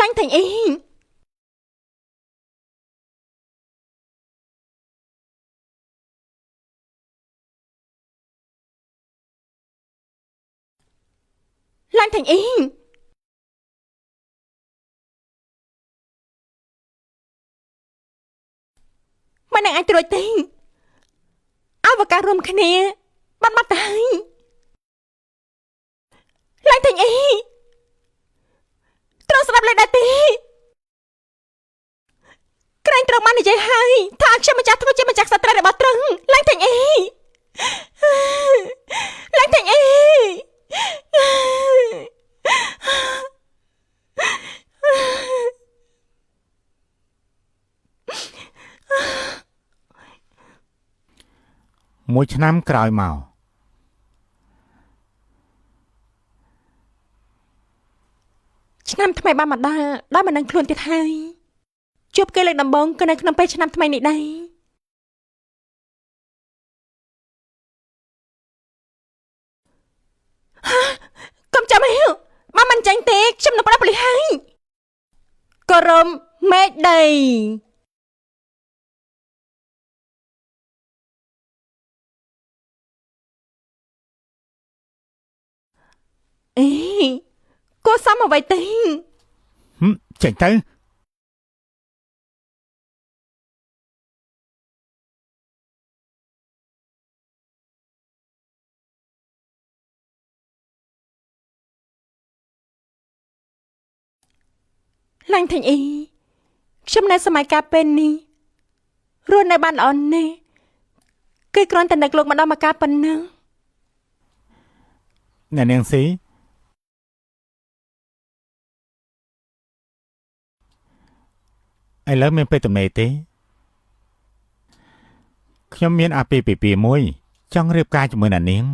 ឡើងទាំងអ៊ីងឡើងទាំងអ៊ីងមិននឹងអាចត្រួតទេអវកាសរួមគ្នាបានបាត់ទៅហើយឡើងទាំងអ៊ីត្រង់ស្ដាប់លេខដែរទេក្រែងត្រង់បាននិយាយហើយថាខ្ញុំម្ចាស់ធ្វើជាម្ចាស់ស្ត្រីរបស់ត្រង់ឡើងទាំងអ៊ីឡើងទាំងអ៊ីមួយឆ្នាំក្រោយមកឆ្នាំថ្មីបានមកដល់មិនដឹងខ្លួនទៀតហើយជួបគេលើកដំបូងក៏នៅក្នុងពេលឆ្នាំថ្មីនេះដែរកុំចាំហេមកមិនចាញ់ទេខ្ញុំនឹងប្រាប់ប៉ូលីសហើយក៏រំមេឃដីអេគួរសមអ្វីទេចេញទៅ ឡើងថេងអ៊ីខ្ញុំនៅសម័យកាលពេលនេះរស់នៅបានល្អណាស់គឺគ្រាន់តែនឹកលោកម្ដងមកកាលប៉ុណ្ណឹង អ្នកនាងស៊ីឥឡូវមានពេលទំនេរទេខ្ញុំមានអាពាហ៍ពិពាហ៍មួយចង់រៀបការជាមួយអ្នកនាង